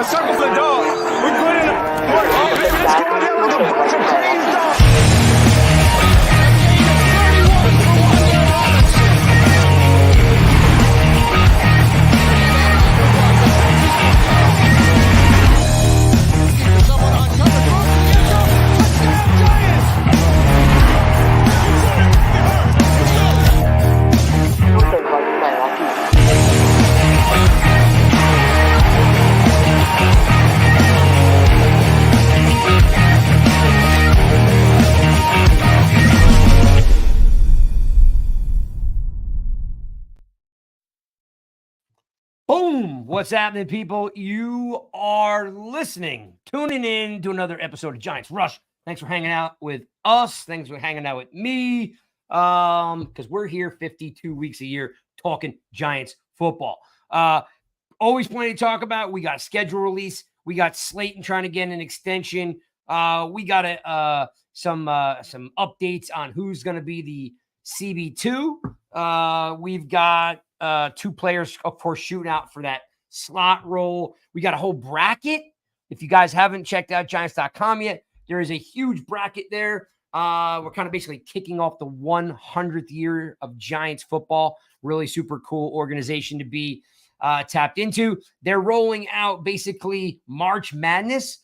circle the dog. We put in work. Let's go in there with a bunch of crazy dogs. Boom! What's happening, people? You are tuning in to another episode of Giants Rush. Thanks for hanging out with us. Thanks for hanging out with me. Because we're here 52 weeks a year talking Giants football. Always plenty to talk about. We got a schedule release. We got Slayton trying to get an extension. We got some updates on who's going to be the CB2. We've got two players, of course, shooting out for that slot role. We got a whole bracket. If you guys haven't checked out Giants.com yet, there is a huge bracket there. We're kind of basically kicking off the 100th year of Giants football. Really super cool organization to be tapped into. They're rolling out basically March Madness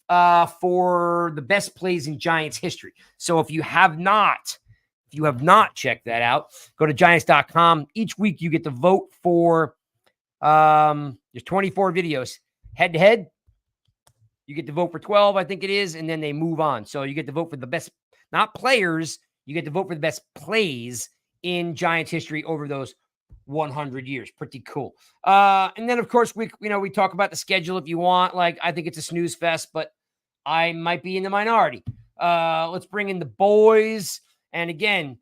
for the best plays in Giants history. So if you have not checked that out, go to Giants.com. Each week you get to vote for there's 24 videos. Head to head, you get to vote for 12, I think it is, and then they move on. So you get to vote for the best, not players, you get to vote for the best plays in Giants history over those 100 years. Pretty cool. And then, of course, we talk about the schedule if you want. Like, I think it's a snooze fest, but I might be in the minority. Let's bring in the boys. And again,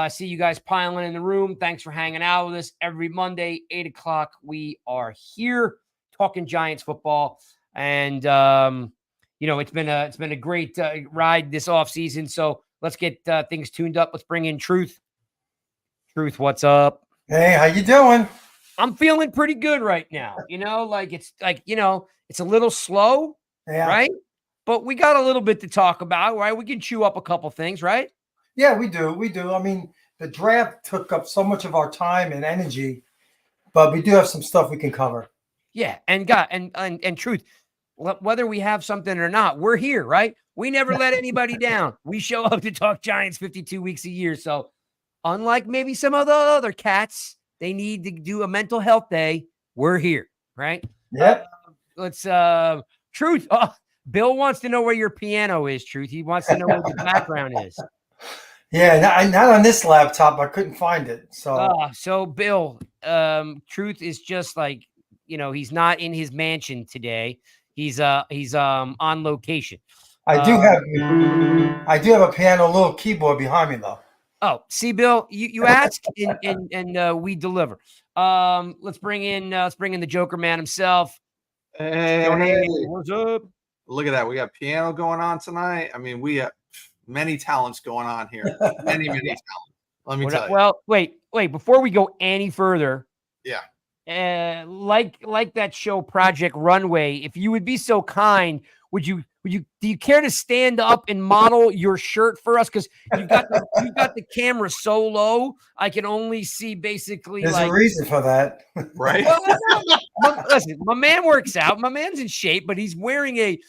see you guys piling in the room. Thanks for hanging out with us every Monday, 8 o'clock. We are here talking Giants football. And, it's been a great ride this offseason. So let's get things tuned up. Let's bring in Truth. Truth, what's up? Hey, how you doing? I'm feeling pretty good right now. It's a little slow, right? But we got a little bit to talk about, right? We can chew up a couple things, right? Yeah, we do. I mean, the draft took up so much of our time and energy, but we do have some stuff we can cover. Yeah, and Truth, whether we have something or not, we're here, right? We never let anybody down. We show up to talk Giants 52 weeks a year. So unlike maybe some of the other cats, they need to do a mental health day. We're here, right? Yep. Truth. Oh, Bill wants to know where your piano is, Truth. He wants to know where the background is. Yeah, not on this laptop. I couldn't find it. So Bill, Truth is just like, he's not in his mansion today. He's on location. I do have a piano, little keyboard behind me though. Oh, see, Bill, you ask and we deliver. Let's bring in the Joker man himself. Hey, what's up? Look at that. We got piano going on tonight. I mean, we have many talents going on here. Many talents. Let me tell you. Well, wait. Before we go any further. Yeah. Like that show Project Runway, if you would be so kind, do you care to stand up and model your shirt for us? Because you've got the camera so low, I can only see basically. There's a reason for that, right? Listen, my man works out. My man's in shape, but he's wearing a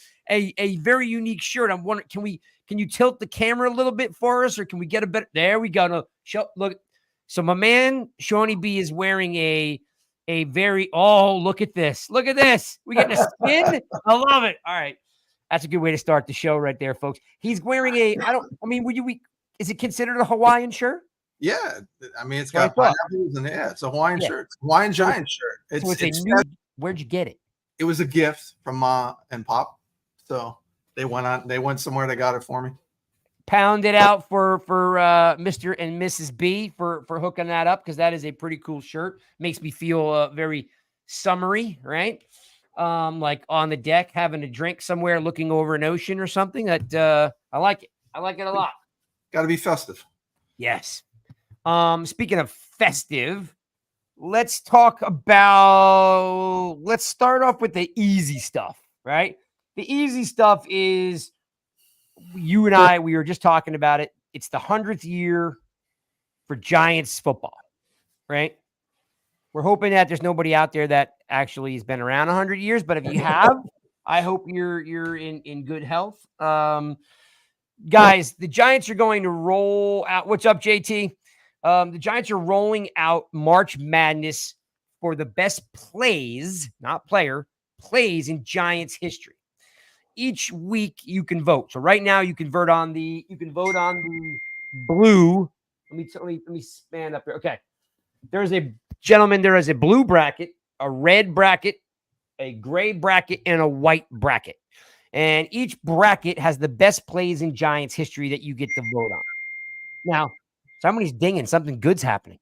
very unique shirt. I'm wondering, can you tilt the camera a little bit for us, or can we get a bit? There we go. No, look. So my man Shawnee B is wearing a very. Oh, look at this! Look at this! We getting a spin. I love it. All right. That's a good way to start the show right there, folks. He's wearing is it considered a Hawaiian shirt? Yeah. I mean, it's got pineapples and it's a Hawaiian shirt. It's a Hawaiian Giant shirt. Where'd you get it? It was a gift from Ma and Pop. So they went somewhere, they got it for me. Pound it out for Mr. and Mrs. B for hooking that up, because that is a pretty cool shirt. Makes me feel very summery, right? Like on the deck, having a drink somewhere, looking over an ocean or something. That I like it. I like it a lot. Got to be festive. Yes. Speaking of festive, let's talk about let's start off with the easy stuff, right? The easy stuff is you and I, we were just talking about it. It's the 100th year for Giants football, right? We're hoping that there's nobody out there that actually has been around 100 years, but if you have, I hope you're in good health. Guys, the Giants are going to roll out. What's up, JT? The Giants are rolling out March Madness for the best plays, not player, plays in Giants history. Each week you can vote. So right now you can vote on the blue. Let me span up here. Okay. There's a gentleman, there is a blue bracket, a red bracket, a gray bracket, and a white bracket. And each bracket has the best plays in Giants history that you get to vote on. Now, somebody's dinging. Something good's happening.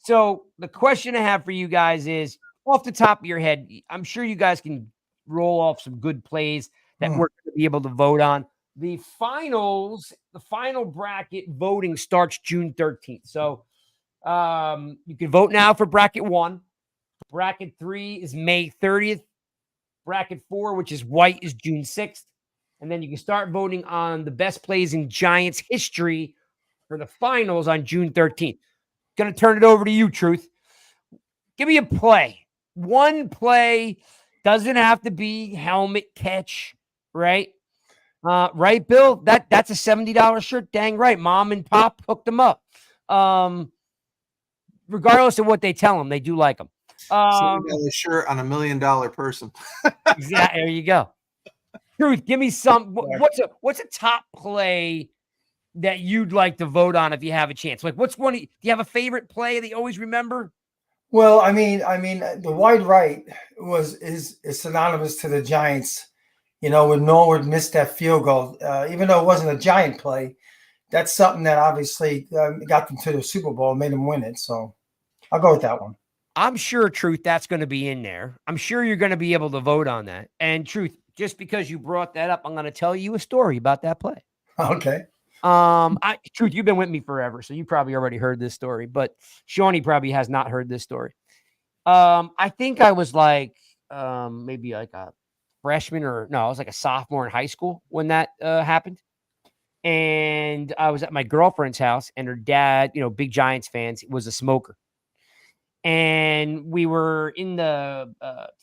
So the question I have for you guys is, off the top of your head, I'm sure you guys can roll off some good plays that we're going to be able to vote on. The final bracket voting starts June 13th. So you can vote now for bracket 1. Bracket 3 is May 30th. Bracket 4, which is white, is June 6th. And then you can start voting on the best plays in Giants history for the finals on June 13th. Going to turn it over to you, Truth. Give me a play. One play. Doesn't have to be helmet catch, right? Right, Bill? That's a $70 shirt. Dang right. Mom and Pop hooked them up. Regardless of what they tell them, they do like them. $70 shirt on $1 million person. Exactly. There you go. Truth, give me some. What's a top play that you'd like to vote on if you have a chance? Like, what's one? Do you have a favorite play that you always remember? Well, I mean, the wide right is synonymous to the Giants. You know, when Norwood missed that field goal, even though it wasn't a Giant play, that's something that obviously got them to the Super Bowl, made them win it. So I'll go with that one. I'm sure, Truth, that's going to be in there. I'm sure you're going to be able to vote on that. And Truth, just because you brought that up, I'm going to tell you a story about that play. Okay. Truth, you've been with me forever, so you probably already heard this story, but Shawnee probably has not heard this story. I think I was like maybe like a freshman I was like a sophomore in high school when that happened. And I was at my girlfriend's house, and her dad, big Giants fans, was a smoker. And we were in the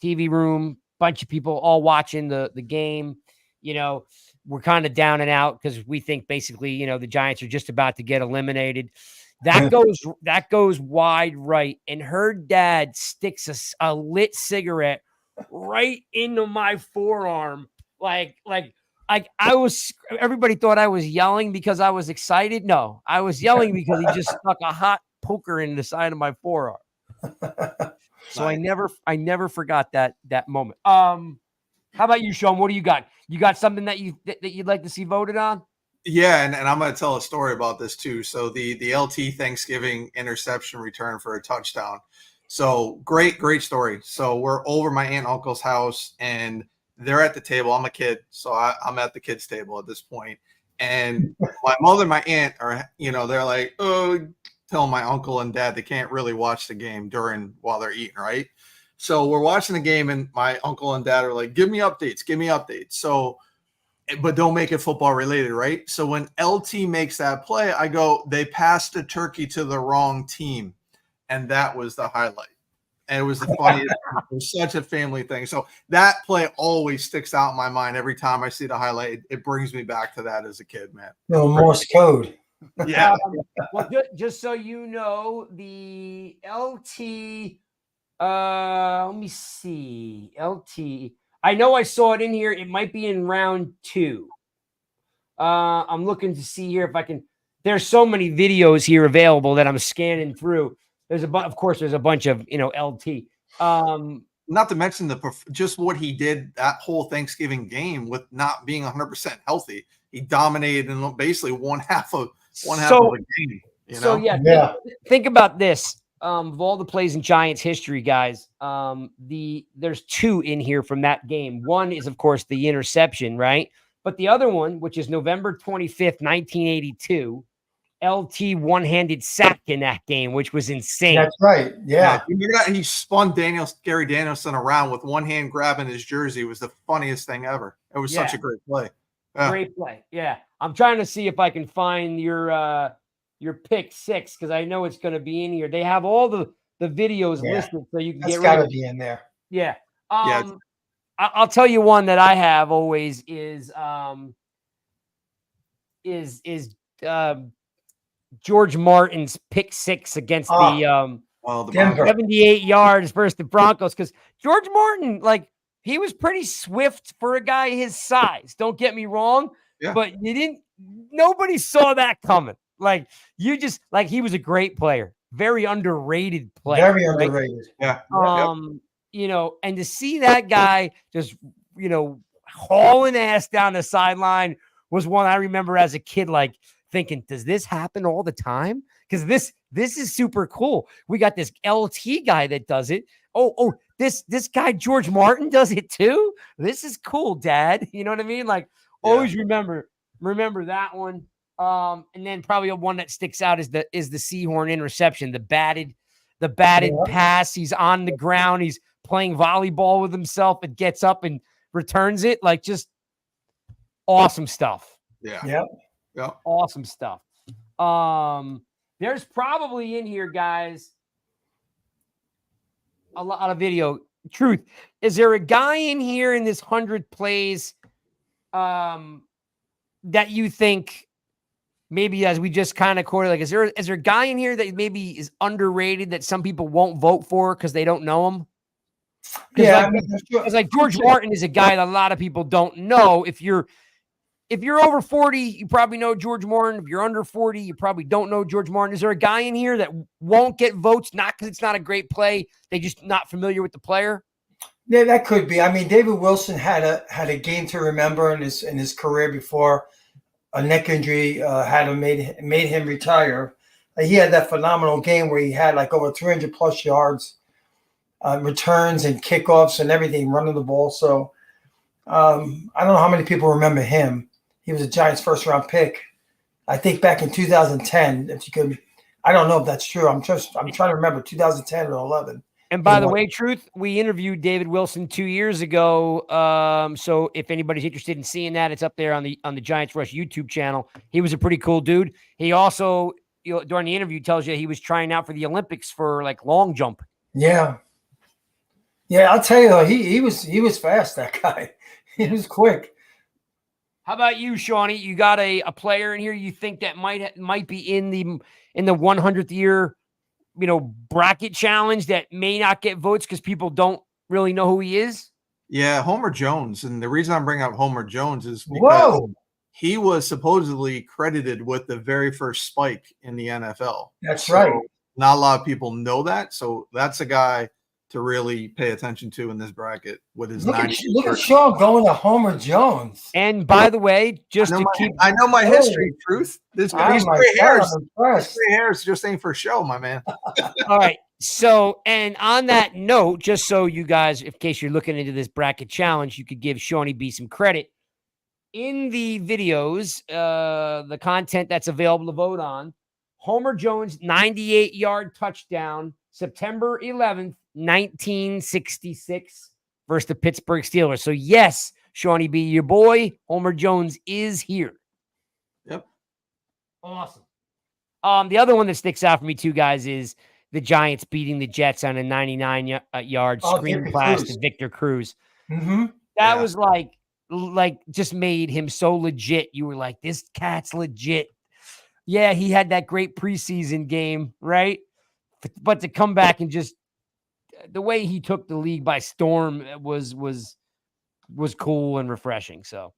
TV room, bunch of people all watching the game. We're kind of down and out because we think basically, the Giants are just about to get eliminated. That goes wide right, and her dad sticks a lit cigarette right into my forearm, like everybody thought I was yelling because I was excited. No, I was yelling because he just stuck a hot poker in the side of my forearm. So I never forgot that moment. How about you, Sean? What do you got? You got something that you'd like to see voted on? Yeah, and I'm going to tell a story about this too. So the LT Thanksgiving interception return for a touchdown. So great story. So we're over my aunt and uncle's house, and they're at the table. I'm a kid, so I'm at the kids' table at this point. And my mother and my aunt are, they're like, oh, telling my uncle and dad they can't really watch the game while they're eating, right? So we're watching the game, and my uncle and dad are like, give me updates. So, but don't make it football related, right? So when LT makes that play, I go, they passed the turkey to the wrong team. And that was the highlight. And it was the funniest. It was such a family thing. So that play always sticks out in my mind. Every time I see the highlight, it brings me back to that as a kid, man. No Morse code. Yeah. Well, just so you know, the LT, let me see. LT, I know I saw it in here. It might be in round 2. I'm looking to see here if I can. There's so many videos here available that I'm scanning through. Of course, there's a bunch of, LT. Not to mention just what he did that whole Thanksgiving game with not being 100% healthy. He dominated in basically one half of the game. So yeah. Think about this. Of all the plays in Giants history, guys, there's 2 in here from that game. One is, of course, the interception, right? But the other one, which is November 25th, 1982, LT one-handed sack in that game, which was insane. That's right. Yeah. You remember that? He spun Gary Danielson around with one hand grabbing his jersey. It was the funniest thing ever. It was such a great play. Great play. Yeah. I'm trying to see if I can find your pick 6 because I know it's going to be in here. They have all the videos listed so you can That's get got rid to of be in there. Yeah. I'll tell you one that I have always is George Martin's pick 6 against the Denver. 78 yards versus the Broncos. Because George Martin, like, he was pretty swift for a guy his size. Don't get me wrong. Yeah. But nobody saw that coming. Like, he was a great player. Very underrated player. Very underrated. Yeah. You know, and to see that guy just, you know, hauling ass down the sideline was one I remember as a kid, like, thinking, does this happen all the time? Because this is super cool. We got this LT guy that does it. Oh, this guy George Martin does it too. This is cool, Dad. You know what I mean? Like, always remember that one. And then probably one that sticks out is the Seahorn interception, the batted pass. He's on the ground. He's playing volleyball with himself and gets up and returns it. Like, just awesome stuff. Yeah. Awesome stuff. There's probably in here, guys, a lot of video. Truth, is there a guy in here in this 100 plays that you think maybe, as we just kind of quoted, like, is there a guy in here that maybe is underrated that some people won't vote for because they don't know him? Yeah, like George Martin is a guy that a lot of people don't know. If you're over 40, you probably know George Martin. If you're under 40, you probably don't know George Martin. Is there a guy in here that won't get votes, not because it's not a great play, they just not familiar with the player? Yeah, that could be. I mean, David Wilson had a game to remember in his career before a neck injury made him retire. He had that phenomenal game where he had like over 300 plus yards, returns and kickoffs and everything, running the ball. So I don't know how many people remember him. He was a Giants first round pick, I think, back in 2010. If you could, I don't know if that's true. I'm trying to remember 2010 or 11. And by the way, Truth, we interviewed David Wilson 2 years ago. So if anybody's interested in seeing that, it's up there on the Giants Rush YouTube channel. He was a pretty cool dude. He also, during the interview, tells you he was trying out for the Olympics for like long jump. Yeah. I'll tell you, he was fast. That guy, he was quick. How about you, Shawnee? You got a player in here you think that might be in the 100th year, bracket challenge that may not get votes because people don't really know who he is? Yeah, Homer Jones. And the reason I'm bringing up Homer Jones is because he was supposedly credited with the very first spike in the NFL. That's right. Not a lot of people know that. So that's a guy to really pay attention to in this bracket. With his look at Sean going to Homer Jones. And by the way, I know my history. Truth. These gray hairs just ain't for show, my man. All right. So, and on that note, just so you guys, in case you're looking into this bracket challenge, you could give Shawnee B some credit. In the videos, the content that's available to vote on, Homer Jones 98-yard touchdown, September 11th, 1966 versus the Pittsburgh Steelers. So yes, Shawnee B, your boy Homer Jones is here. Yep. Awesome. The other one that sticks out for me too, guys, is the Giants beating the Jets on a 99-yard screen pass to Victor Cruz. Mm-hmm. That was like just made him so legit. You were like, this cat's legit. Yeah, he had that great preseason game, right? But to come back and just the way he took the league by storm was cool and refreshing. So,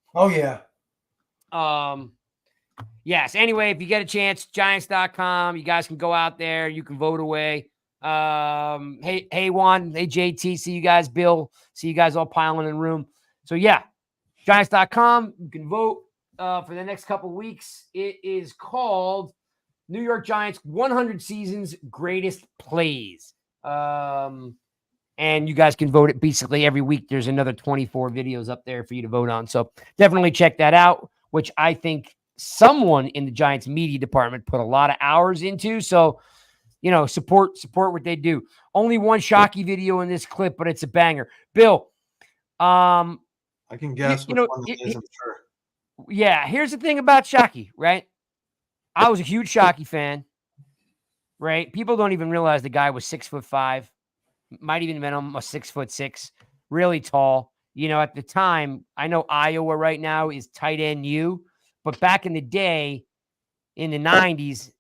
yes. Anyway, if you get a chance, Giants.com, you guys can go out there. You can vote away. Hey, Juan. Hey, JT. See you guys, Bill. See you guys all piling in the room. So, yeah, Giants.com. You can vote for the next couple of weeks. It is called New York Giants 100 Seasons Greatest Plays. And you guys can vote it basically every week. There's another 24 videos up there for you to vote on. So definitely check that out, which I think someone in the Giants media department put a lot of hours into. So, support what they do. Only one Shockey video in this clip, but it's a banger. Bill, I can guess which one it is, I'm sure. Yeah, here's the thing about Shockey, right? I was a huge Shockey fan, right? People don't even realize the guy was 6'5", might even been almost 6'6", really tall. At the time, I know Iowa right now is tight end U, but back in the day, in the 90s,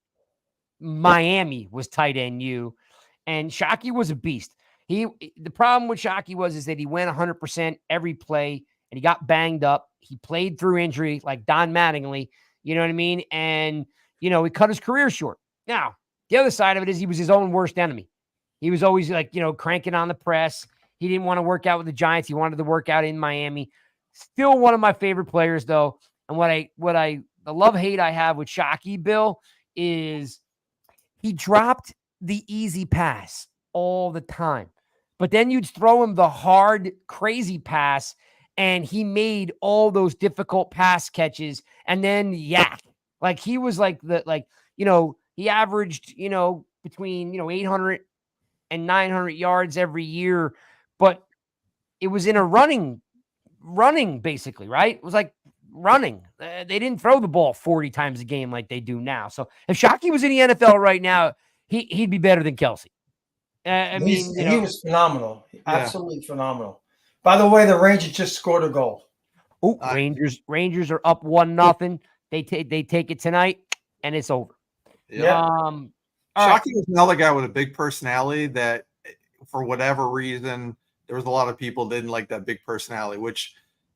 Miami was tight end U, and Shockey was a beast. The problem with Shockey is that he went 100% every play, and he got banged up. He played through injury like Don Mattingly, you know what I mean? And, he cut his career short. Now, the other side of it is he was his own worst enemy. He was always cranking on the press. He didn't want to work out with the Giants. He wanted to work out in Miami. Still one of my favorite players, though. And the love-hate I have with Shockey, Bill, is he dropped the easy pass all the time. But then you'd throw him the hard, crazy pass, and he made all those difficult pass catches, and then yak. Like he was he averaged, between, 800 and 900 yards every year, but it was in a running basically, right? It was like running. They didn't throw the ball 40 times a game like they do now. So if Shockey was in the NFL right now, he'd be better than Kelsey. He was phenomenal. Absolutely phenomenal. By the way, the Rangers just scored a goal. Oh, Rangers are up 1-0. They take it tonight, and it's over. Yeah. Shockey was another guy with a big personality that, for whatever reason, there was a lot of people didn't like that big personality. Which,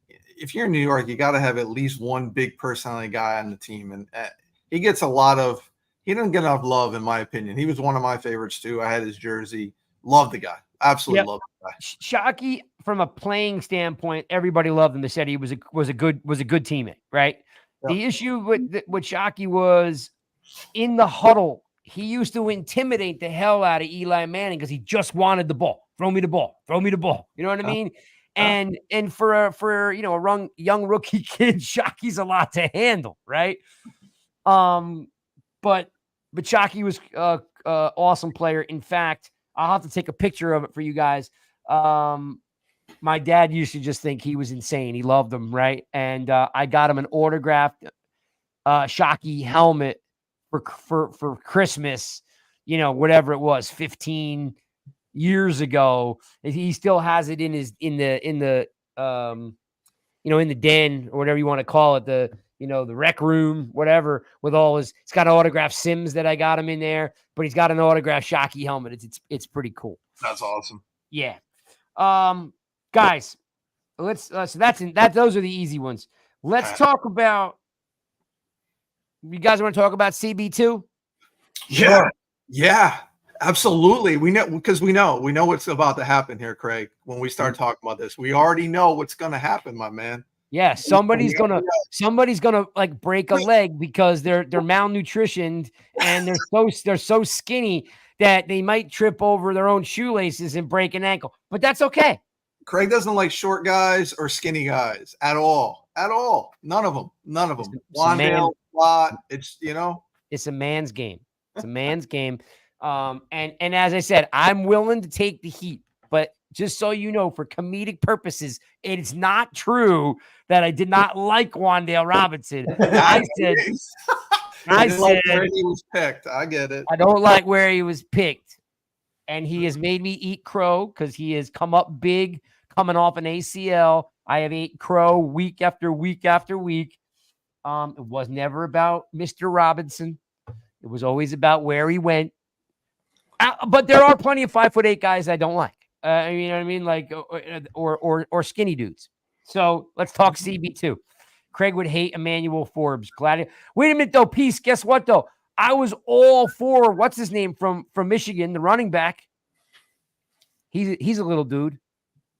if you're in New York, you got to have at least one big personality guy on the team, and he gets he doesn't get enough love, in my opinion. He was one of my favorites too. I had his jersey. Love the guy. Absolutely love the guy. Shockey, from a playing standpoint, everybody loved him. They said he was a good teammate, right? Yep. The issue with Shockey was in the huddle. He used to intimidate the hell out of Eli Manning because he just wanted the ball. Throw me the ball. Throw me the ball. You know what I mean? And for a young rookie kid, Shockey's a lot to handle, right? But Shockey was an awesome player. In fact, I'll have to take a picture of it for you guys. My dad used to just think he was insane. He loved him, right? And I got him an autographed Shockey helmet for Christmas, whatever it was, 15 years ago. He still has it in the den, or whatever you want to call it, the rec room, whatever, with all it's got autographed Sims that I got him in there, but he's got an autographed Shockey helmet. It's pretty cool. That's awesome. Yeah. Guys, those are the easy ones. Let's talk about, you guys want to talk about CB2? Yeah, absolutely. We know what's about to happen here, Craig. When we start talking about this, we already know what's going to happen, my man. Yeah, somebody's gonna like break a leg because they're malnutritioned and they're so skinny that they might trip over their own shoelaces and break an ankle. But that's okay. Craig doesn't like short guys or skinny guys at all. None of them. Cor'Dell Flott. It's a man's game. It's a man's game. And as I said, I'm willing to take the heat, but just so you know, for comedic purposes, it's not true that I did not like Wan'Dale Robinson. I said where he was picked. I get it. I don't like where he was picked. And he has made me eat crow because he has come up big, coming off an ACL. I have ate crow week after week after week. It was never about Mr. Robinson. It was always about where he went. But there are plenty of 5'8" guys I don't like. You know what I mean? Like, or skinny dudes. So let's talk CB2. Craig would hate Emmanuel Forbes. Wait a minute, though. Peace. Guess what, though? I was all for what's his name from Michigan, the running back. He's a little dude.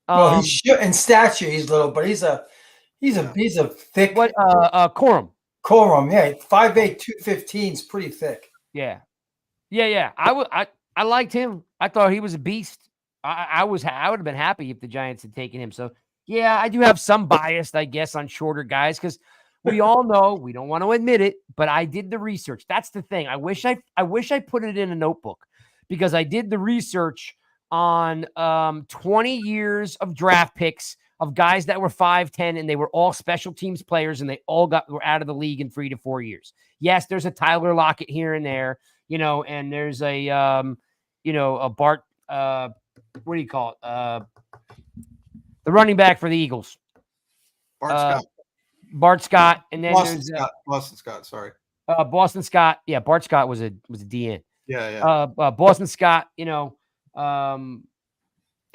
Well, he's in stature, he's little, but he's a thick. What? Corum. Yeah, 5'8", 215 is pretty thick. Yeah. I liked him. I thought he was a beast. I would have been happy if the Giants had taken him. So yeah, I do have some bias, I guess, on shorter guys because we all know, we don't want to admit it, but I did the research. That's the thing. I wish I put it in a notebook, because I did the research on 20 years of draft picks of guys that were 5'10", and they were all special teams players, and they all were out of the league in 3 to 4 years. Yes, there's a Tyler Lockett here and there, and there's a a Bart, what do you call it? The running back for the Eagles. Bart Scott, and then Boston Scott. Sorry, Boston Scott. Yeah, Bart Scott was a DN. Yeah. Boston Scott.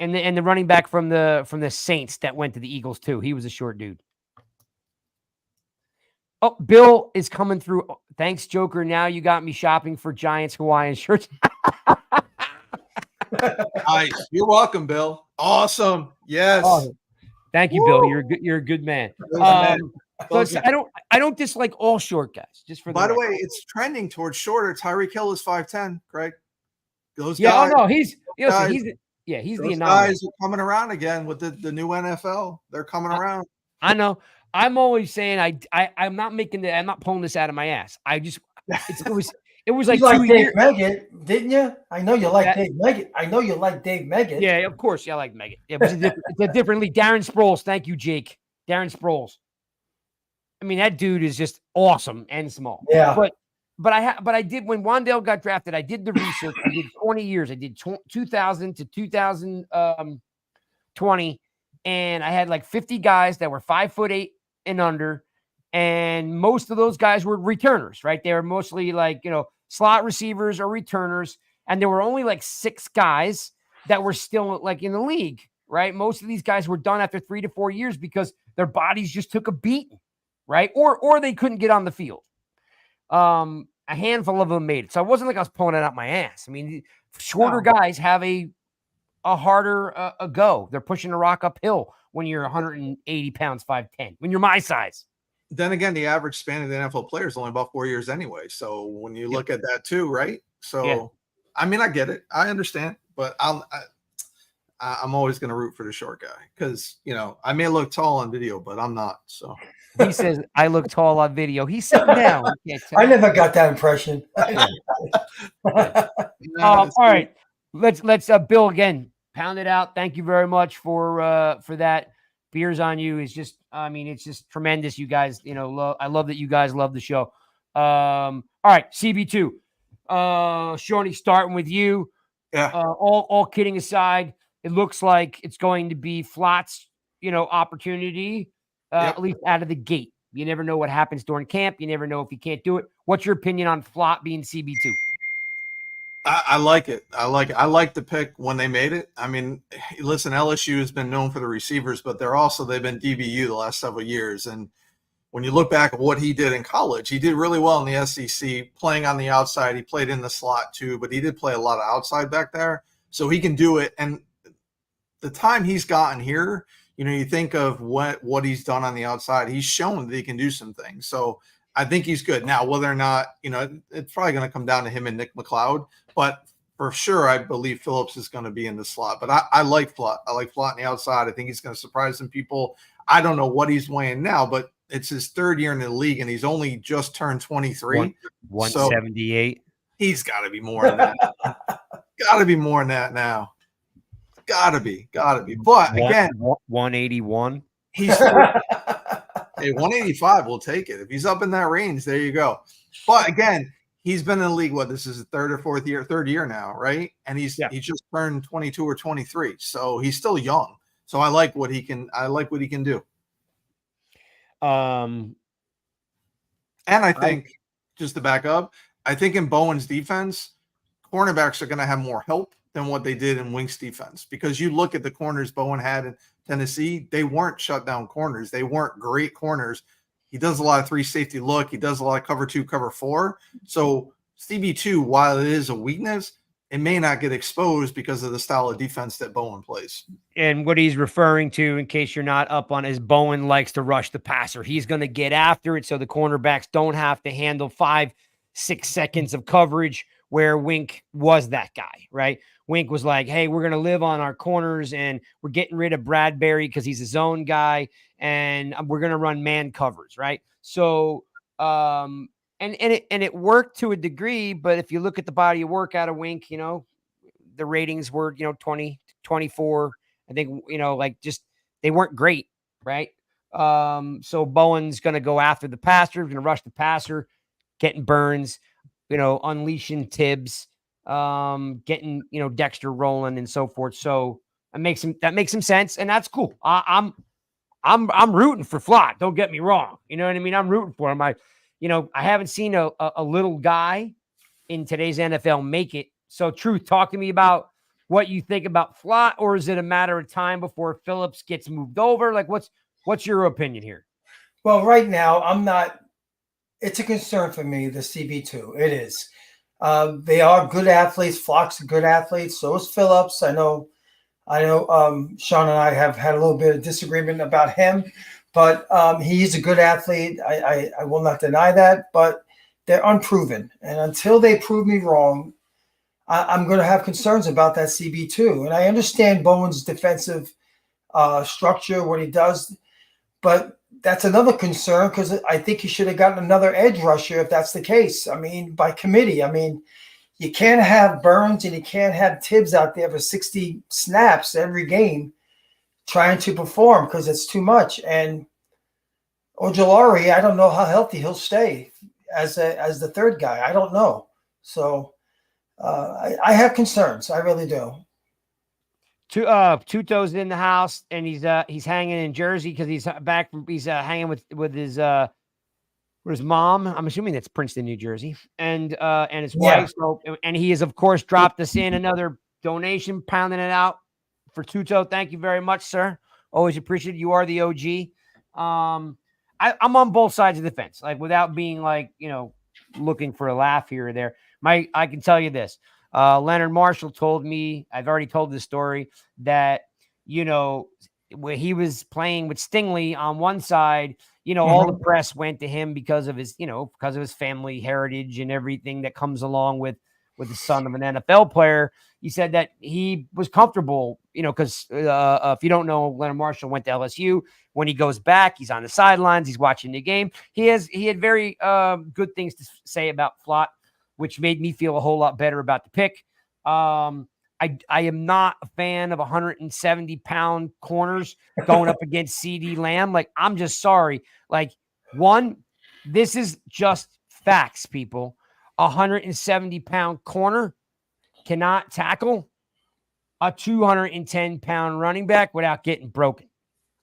And the running back from the Saints that went to the Eagles too. He was a short dude. Oh, Bill is coming through. Thanks, Joker. Now you got me shopping for Giants Hawaiian shirts. Nice. You're welcome, Bill. Awesome. Yes. Awesome. Thank you, Bill. You're a good man. I don't dislike all short guys. Just for by the way, it's trending towards shorter. Tyreek Hill is 5'10", Greg. Those guys. Oh no, he's the anomaly. Guys are coming around again with the new NFL. They're coming around. I know. I'm always saying I'm not I'm not pulling this out of my ass. It was like you like Dave Meggett, didn't you? I know you like Dave Meggett. I know you like Dave Meggett. Yeah, of course. Yeah, I like Meggett. Yeah, it's a different league. Darren Sproles. Thank you, Jake. Darren Sproles. I mean, that dude is just awesome and small. Yeah. But I did, when Wan'Dale got drafted, I did the research. I did 20 years. I did 2000 to 2020, and I had like 50 guys that were 5'8" and under, and most of those guys were returners, right? They were mostly like, slot receivers or returners, and there were only like 6 guys that were still like in the league, right? Most of these guys were done after 3 to 4 years because their bodies just took a beating, right? Or they couldn't get on the field. A handful of them made it. So it wasn't like I was pulling it out my ass. I mean, shorter guys have a harder a go. They're pushing the rock uphill when you're 180 pounds, 5'10", when you're my size. Then again, the average span of the NFL player is only about 4 years anyway. So when you look at that too, right? So, I mean, I get it. I understand, but I'm always going to root for the short guy because, I may look tall on video, but I'm not. So he says, I look tall on video. He's sitting down. I never got that impression. All right. Let's Bill, again, pound it out. Thank you very much for that. Beers on you is just, it's just tremendous. You guys, I love that you guys love the show. All right, CB2. Shawnee, starting with you. Yeah. All kidding aside, it looks like it's going to be Flott's, opportunity, at least out of the gate. You never know what happens during camp. You never know if he can't do it. What's your opinion on Flott being CB2? I like it. I like the pick when they made it. I mean, listen, LSU has been known for the receivers, but they've been DBU the last several years. And when you look back at what he did in college, he did really well in the SEC, playing on the outside. He played in the slot too, but he did play a lot of outside back there. So he can do it. And the time he's gotten here, you think of what he's done on the outside. He's shown that he can do some things. So I think he's good. Now, whether or not, it's probably going to come down to him and Nick McLeod. But for sure, I believe Phillips is going to be in the slot. But I like Flott. I like Flott on the outside. I think he's going to surprise some people. I don't know what he's weighing now, but it's his 3rd year in the league, and he's only just turned 23. 178. So he's got to be more than that. Got to be more than that now. Got to be. But again, 181. He's 185. We'll take it. If he's up in that range, there you go. But again, he's been in the league. This is his 3rd or 4th year, 3rd year now, right? And he's just turned 22 or 23, so he's still young. So I like what he can. I like what he can do. And I think, just to back up, I think in Bowen's defense, cornerbacks are going to have more help than what they did in Wink's defense, because you look at the corners Bowen had in Tennessee, they weren't shutdown corners. They weren't great corners. He does a lot of 3 safety look. He does a lot of cover 2, cover 4. So CB2, while it is a weakness, it may not get exposed because of the style of defense that Bowen plays. And what he's referring to, in case you're not up on, is Bowen likes to rush the passer. He's going to get after it so the cornerbacks don't have to handle 5-6 seconds of coverage where Wink was that guy, right? Wink was like, hey, we're going to live on our corners and we're getting rid of Bradbury because he's his own guy and we're going to run man covers, right? So, and it worked to a degree, but if you look at the body of work out of Wink, you know, the ratings were, you know, 20, 24. I think, you know, like just, they weren't great, right? So Bowen's going to go after the passer, going to rush the passer, getting Burns, you know, unleashing Tibbs, getting, you know, Dexter rolling and so forth. So that makes some sense. And that's cool. I'm rooting for Flott. Don't get me wrong. You know what I mean? I'm rooting for him. I haven't seen a little guy in today's NFL make it. So Truth, talk to me about what you think about Flott, or is it a matter of time before Phillips gets moved over? Like what's your opinion here? Well, right now, I'm not. It's a concern for me, the CB2. It is. They are good athletes. Flock's a good athlete. So is Phillips. I know. Sean and I have had a little bit of disagreement about him, but he's a good athlete. I will not deny that, but they're unproven. And until they prove me wrong, I'm going to have concerns about that CB2. And I understand Bowen's defensive structure, what he does, but that's another concern because I think he should have gotten another edge rusher if that's the case. I mean, by committee. I mean, you can't have Burns and you can't have Tibbs out there for 60 snaps every game trying to perform because it's too much. And Ojulari, I don't know how healthy he'll stay as the third guy. I don't know. So I have concerns. I really do. Tuto's in the house and he's hanging in Jersey because he's hanging with his mom. I'm assuming that's Princeton, New Jersey, and his wife. So, and he has of course dropped us in another donation, pounding it out for Tuto. Thank you very much, sir. Always appreciate it. You are the OG. I'm on both sides of the fence, like without being like, you know, looking for a laugh here or there. I can tell you this. Leonard Marshall told me, I've already told this story, that, you know, where he was playing with Stingley on one side, you know, all the press went to him because of his, you know, because of his family heritage and everything that comes along with the son of an NFL player. He said that he was comfortable, you know, because if you don't know, Leonard Marshall went to LSU. When he goes back, he's on the sidelines, he's watching the game. He had very good things to say about Flott, which made me feel a whole lot better about the pick. I am not a fan of 170-pound corners going up against CD Lamb. Like, I'm just sorry. Like, one, this is just facts, people. 170-pound corner cannot tackle a 210-pound running back without getting broken.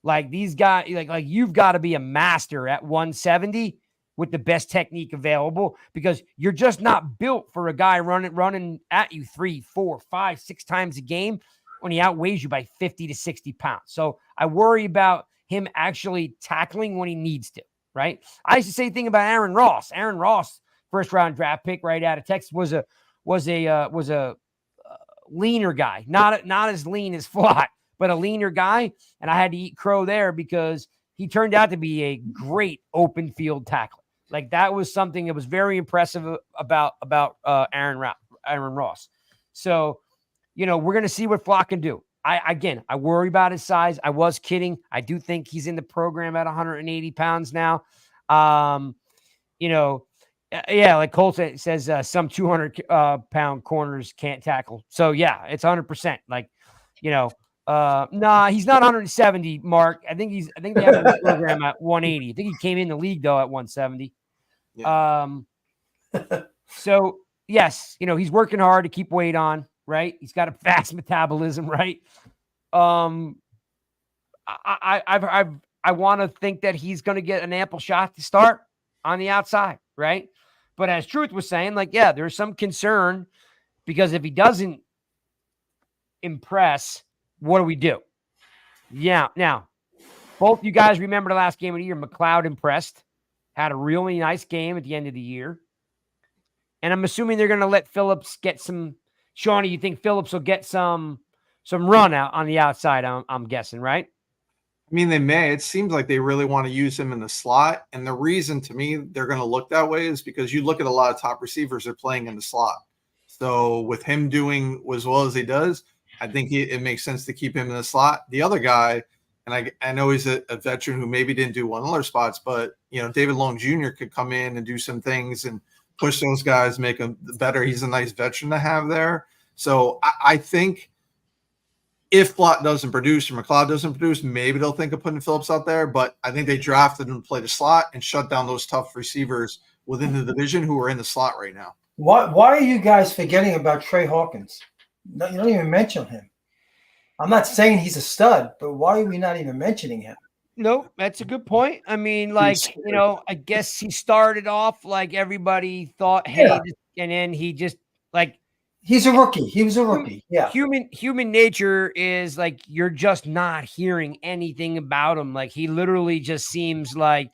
Like, these guys, like you've got to be a master at 170 with the best technique available, because you're just not built for a guy running at you 3, 4, 5, 6 times a game when he outweighs you by 50 to 60 pounds. So I worry about him actually tackling when he needs to, right? I used to say the thing about Aaron Ross. Aaron Ross, first round draft pick right out of Texas, was a leaner guy, not as lean as Flott, but a leaner guy. And I had to eat crow there because he turned out to be a great open field tackler. Like, that was something that was very impressive about Aaron Ross. So, you know, we're going to see what Flott can do. I worry about his size. I was kidding. I do think he's in the program at 180 pounds now. You know, yeah, like Cole says, some 200 pound corners can't tackle. So yeah, it's 100%. Like, you know, nah, he's not 170, Mark. I think they have him in the program at 180. I think he came in the league though at 170. Yeah. So yes, you know, he's working hard to keep weight on, right? He's got a fast metabolism, right? I want to think that he's going to get an ample shot to start on the outside, right? But as Truth was saying, like, yeah, there's some concern because if he doesn't impress, what do we do? Yeah. Now, both you guys remember the last game of the year. McLeod impressed, had a really nice game at the end of the year. And I'm assuming they're going to let Phillips get some. Shawnee, you think Phillips will get some run out on the outside? I'm guessing, right? I mean, they may. It seems like they really want to use him in the slot. And the reason to me they're going to look that way is because you look at a lot of top receivers are playing in the slot. So with him doing as well as he does, I think it makes sense to keep him in the slot. The other guy, and I know he's a veteran who maybe didn't do well in other spots, but David Long Jr. could come in and do some things and push those guys, make them better. He's a nice veteran to have there. So I think if Flott doesn't produce or McLeod doesn't produce, maybe they'll think of putting Phillips out there. But I think they drafted him to play the slot and shut down those tough receivers within the division who are in the slot right now. Why are you guys forgetting about Trey Hawkins? No, you don't even mention him. I'm not saying he's a stud, but why are we not even mentioning him? No, that's a good point. I mean, I guess he started off like everybody thought, hey, and then he just he's a rookie. He was a rookie. Yeah. Human nature is like you're just not hearing anything about him. Like he literally just seems like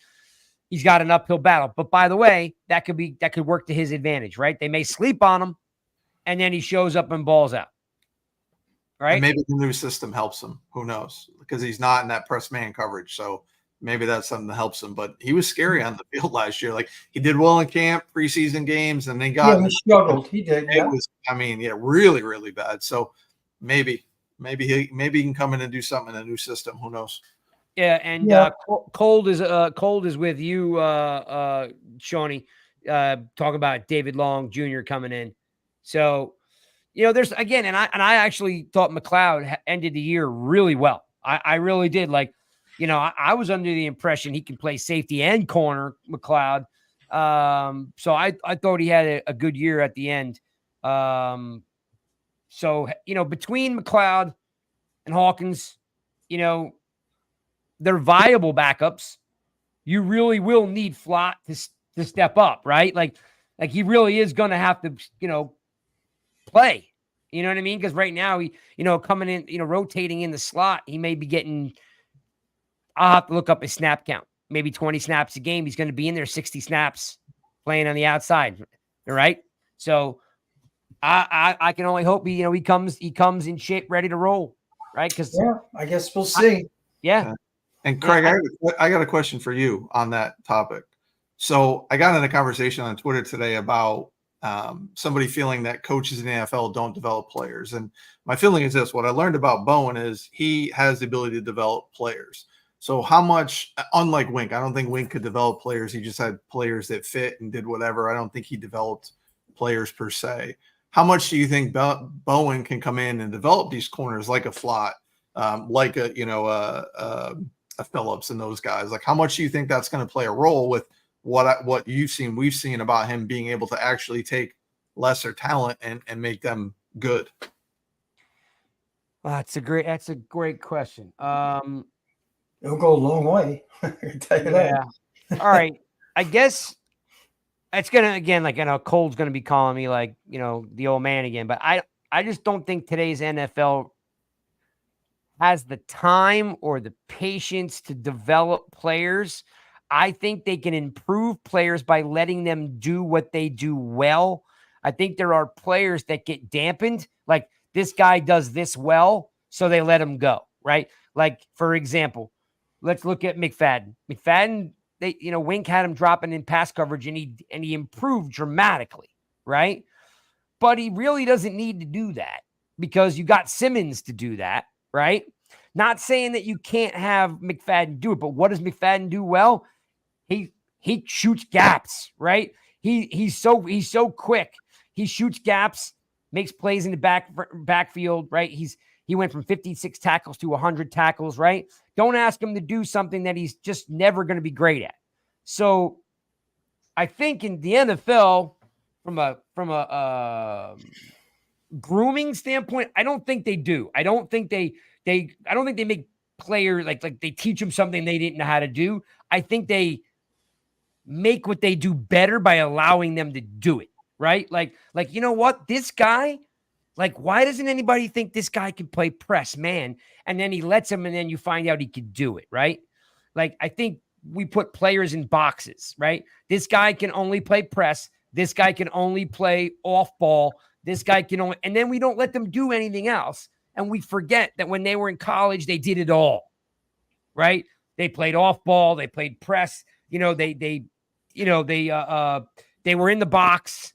he's got an uphill battle. But by the way, that could work to his advantage, right? They may sleep on him, and then he shows up and balls out. Right. And maybe the new system helps him. Who knows? Because he's not in that press man coverage. So maybe that's something that helps him. But he was scary on the field last year. Like he did well in camp, preseason games, and then he struggled. He did. It was, really, really bad. So maybe he can come in and do something in a new system. Who knows? Yeah, and Cold is with you, Shawnee. Talk about David Long Jr. coming in. So. There's again, and I actually thought McLeod ended the year really well. I really did. I was under the impression he can play safety and corner, McLeod. So I thought he had a good year at the end. So between McLeod and Hawkins, they're viable backups. You really will need Flott to step up, right? Like he really is going to have to, play. You know what I mean? Because right now, he, coming in, rotating in the slot, he may be getting, I'll have to look up his snap count, maybe 20 snaps a game. He's going to be in there 60 snaps playing on the outside. All right. So I can only hope he comes in shape, ready to roll. Right. Because I guess we'll see. And Craig, I got a question for you on that topic. So I got in a conversation on Twitter today about somebody feeling that coaches in the NFL don't develop players. And my feeling is this: what I learned about Bowen is he has the ability to develop players. So how much, unlike Wink, I don't think Wink could develop players. He just had players that fit and did whatever. I don't think he developed players per se. How much do you think Bowen can come in and develop these corners like a Flott, like a Phillips and those guys? Like, how much do you think that's going to play a role with what we've seen about him being able to actually take lesser talent and make them good? That's a great question. It'll go a long way. I can tell you that. All right. I guess it's gonna, again, Cole's gonna be calling me the old man again, but I just don't think today's NFL has the time or the patience to develop players. I think they can improve players by letting them do what they do well. I think there are players that get dampened. Like, this guy does this well, so they let him go, right? Like, for example, let's look at McFadden. McFadden, Wink had him dropping in pass coverage, and he improved dramatically, right? But he really doesn't need to do that because you got Simmons to do that, right? Not saying that you can't have McFadden do it, but what does McFadden do well? He shoots gaps, right? He's so quick. He shoots gaps, makes plays in the backfield, right? He went from 56 tackles to 100 tackles, right? Don't ask him to do something that he's just never going to be great at. So I think in the NFL, from a grooming standpoint, I don't think they do. I don't think they make players like they teach them something they didn't know how to do. I think they make what they do better by allowing them to do it, right? Like, you know what? This guy, why doesn't anybody think this guy can play press man? And then he lets him, and then you find out he can do it, right? Like, I think we put players in boxes, right? This guy can only play press. This guy can only play off ball. This guy can only, and then we don't let them do anything else. And we forget that when they were in college, they did it all, right? They played off ball. They played press. They were in the box.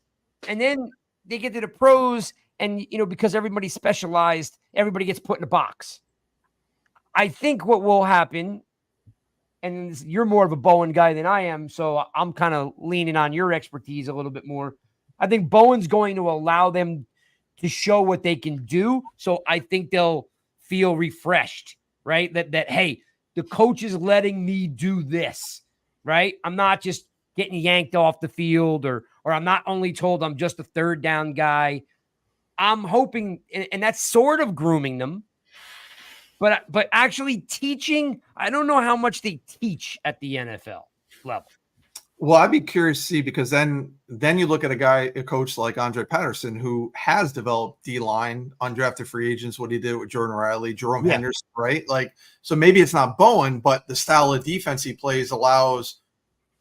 And then they get to the pros, and because everybody's specialized, everybody gets put in a box. I think what will happen, and you're more of a Bowen guy than I am, so I'm kind of leaning on your expertise a little bit more. I think Bowen's going to allow them to show what they can do. So I think they'll feel refreshed, right? That hey, the coach is letting me do this, right? I'm not just getting yanked off the field, or I'm not only told I'm just a third down guy. I'm hoping, and that's sort of grooming them, but actually teaching. I don't know how much they teach at the NFL level. Well, I'd be curious to see, because then you look at a coach like Andre Patterson, who has developed D-line, undrafted free agents, what he did with Jordan Riley, Jerome Henderson, right? Like, so maybe it's not Bowen, but the style of defense he plays allows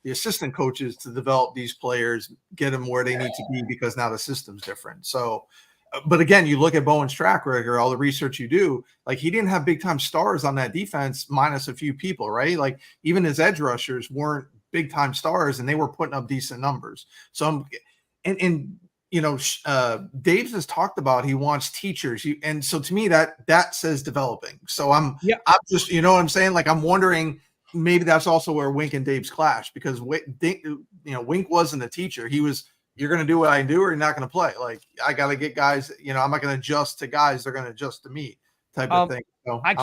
the assistant coaches to develop these players, get them where they need to be, because now the system's different. So, but again, you look at Bowen's track record, all the research you do, like, he didn't have big time stars on that defense minus a few people, right? Like, even his edge rushers weren't big time stars, and they were putting up decent numbers. So Dave has talked about he wants teachers, and so to me that says developing. So I'm just, you know what I'm saying? Like, I'm wondering, maybe that's also where Wink and Dave's clash, because Wink wasn't a teacher. He was, you're going to do what I do, or you're not going to play. Like, I got to get guys, I'm not going to adjust to guys, they're going to adjust to me, type of thing. So I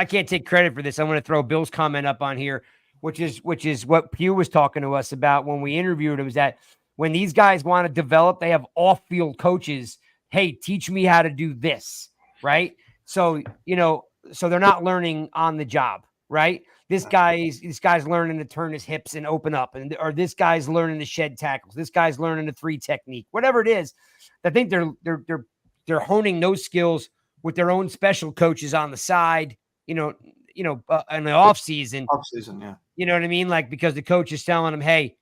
can't take credit for this. I'm going to throw Bill's comment up on here, which is what Pugh was talking to us about when we interviewed him, is that when these guys want to develop, they have off-field coaches. Hey, teach me how to do this, right? So, so they're not learning on the job, right? This guy's learning to turn his hips and open up, or this guy's learning to shed tackles. This guy's learning the 3 technique, whatever it is. I think they're honing those skills with their own special coaches on the side, in the off season. Yeah. You know what I mean? Like, because the coach is telling them, hey,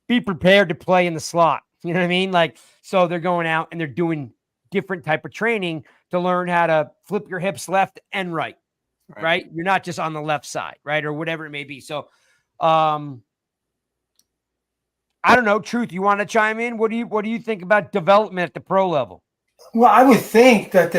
be prepared to play in the slot. You know what I mean? Like, so they're going out and they're doing different type of training to learn how to flip your hips left and right. Right? You're not just on the left side, right? Or whatever it may be. So, I don't know. Truth, you want to chime in? What do you think about development at the pro level? Well, I would think that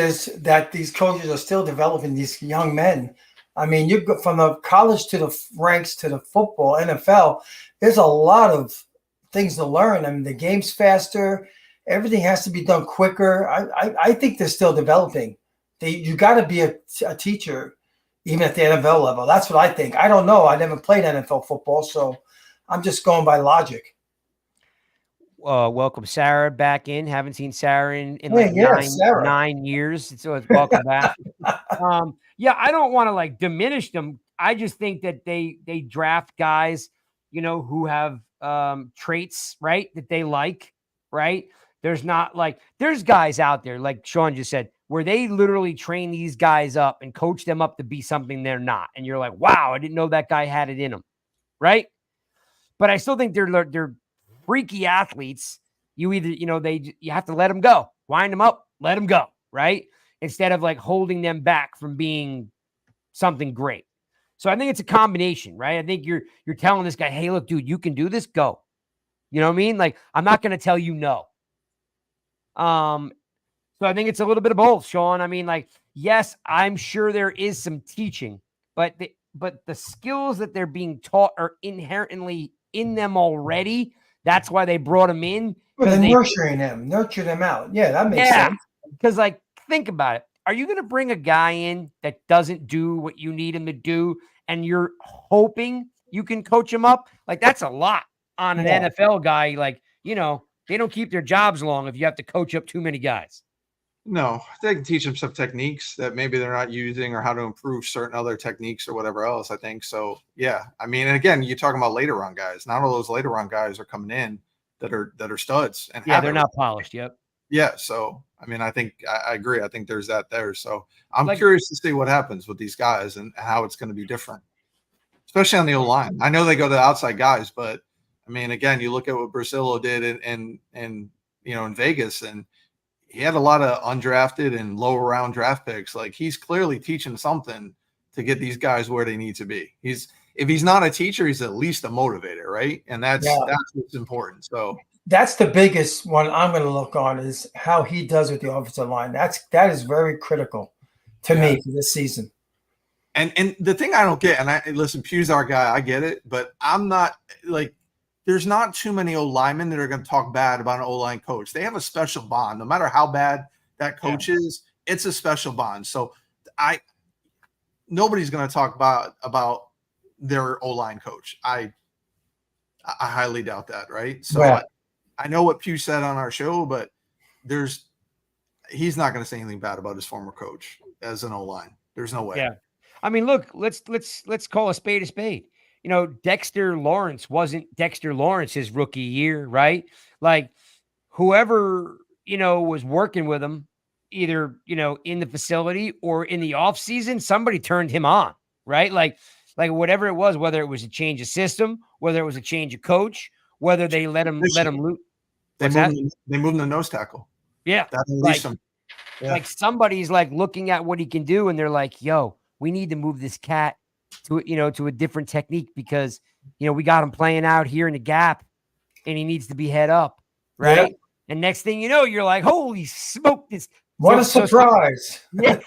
these coaches are still developing these young men. I mean, you go from the college to the ranks to the football, NFL, there's a lot of things to learn. I mean, the game's faster. Everything has to be done quicker. I think they're still developing. You got to be a teacher, even at the NFL level. That's what I think. I don't know. I never played NFL football, so I'm just going by logic. Welcome Sarah back in. Haven't seen Sarah in nine years. So it's welcome back. I don't want to like diminish them. I just think that they draft guys, who have traits, right, that they like, right? There's guys out there, like Sean just said, where they literally train these guys up and coach them up to be something they're not. And you're like, wow, I didn't know that guy had it in him. Right. But I still think they're freaky athletes. You either, you have to let them go, wind them up, let them go. Right. Instead of like holding them back from being something great. So I think it's a combination, right? I think you're telling this guy, hey, look, dude, you can do this. Go. You know what I mean? Like, I'm not going to tell you no. So I think it's a little bit of both, Sean. I mean, like, yes, I'm sure there is some teaching, but the skills that they're being taught are inherently in them already. That's why they brought them in. Well, they're nurture them out. Yeah, that makes sense. Because, like, think about it. Are you going to bring a guy in that doesn't do what you need him to do, and you're hoping you can coach him up? Like, that's a lot on an NFL guy. Like, they don't keep their jobs long if you have to coach up too many guys. No, they can teach them some techniques that maybe they're not using, or how to improve certain other techniques or whatever else, I think. So, yeah. I mean, and again, you're talking about later round guys. Not all those later round guys are coming in that are studs. And they're not polished. Yep. Yeah. So, I mean, I think I agree. I think there's that there. So I'm curious to see what happens with these guys and how it's going to be different, especially on the O-line. I know they go to outside guys, but I mean, again, you look at what Brasillo did in Vegas, and he had a lot of undrafted and lower round draft picks. Like, he's clearly teaching something to get these guys where they need to be. If he's not a teacher, he's at least a motivator, right? And that's what's important. So That's the biggest one I'm going to look on is how he does with the offensive line. That is very critical to me for this season. And the thing I don't get, and listen, Pugh's our guy, I get it, but I'm not like, there's not too many O linemen that are going to talk bad about an O line coach. They have a special bond, no matter how bad that coach is. It's a special bond. So nobody's going to talk about their O line coach. I highly doubt that, right? So I know what Pugh said on our show, but he's not going to say anything bad about his former coach as an O line. There's no way. Yeah. I mean, look, let's call a spade a spade. You know, Dexter Lawrence wasn't Dexter Lawrence's rookie year, right? Like whoever, you know, was working with him, either, you know, in the facility or in the off season, somebody turned him on, right? Like whatever it was, whether it was a change of system, whether it was a change of coach, whether they let him loose. They moved him to nose tackle. Yeah. That unleashed him. Yeah. Like somebody's like looking at what he can do and they're like, yo, we need to move this cat to, you know, to a different technique because, you know, we got him playing out here in the gap and he needs to be head up. Right. Yeah. And next thing you know, you're like, holy smoke. What a surprise. Yeah.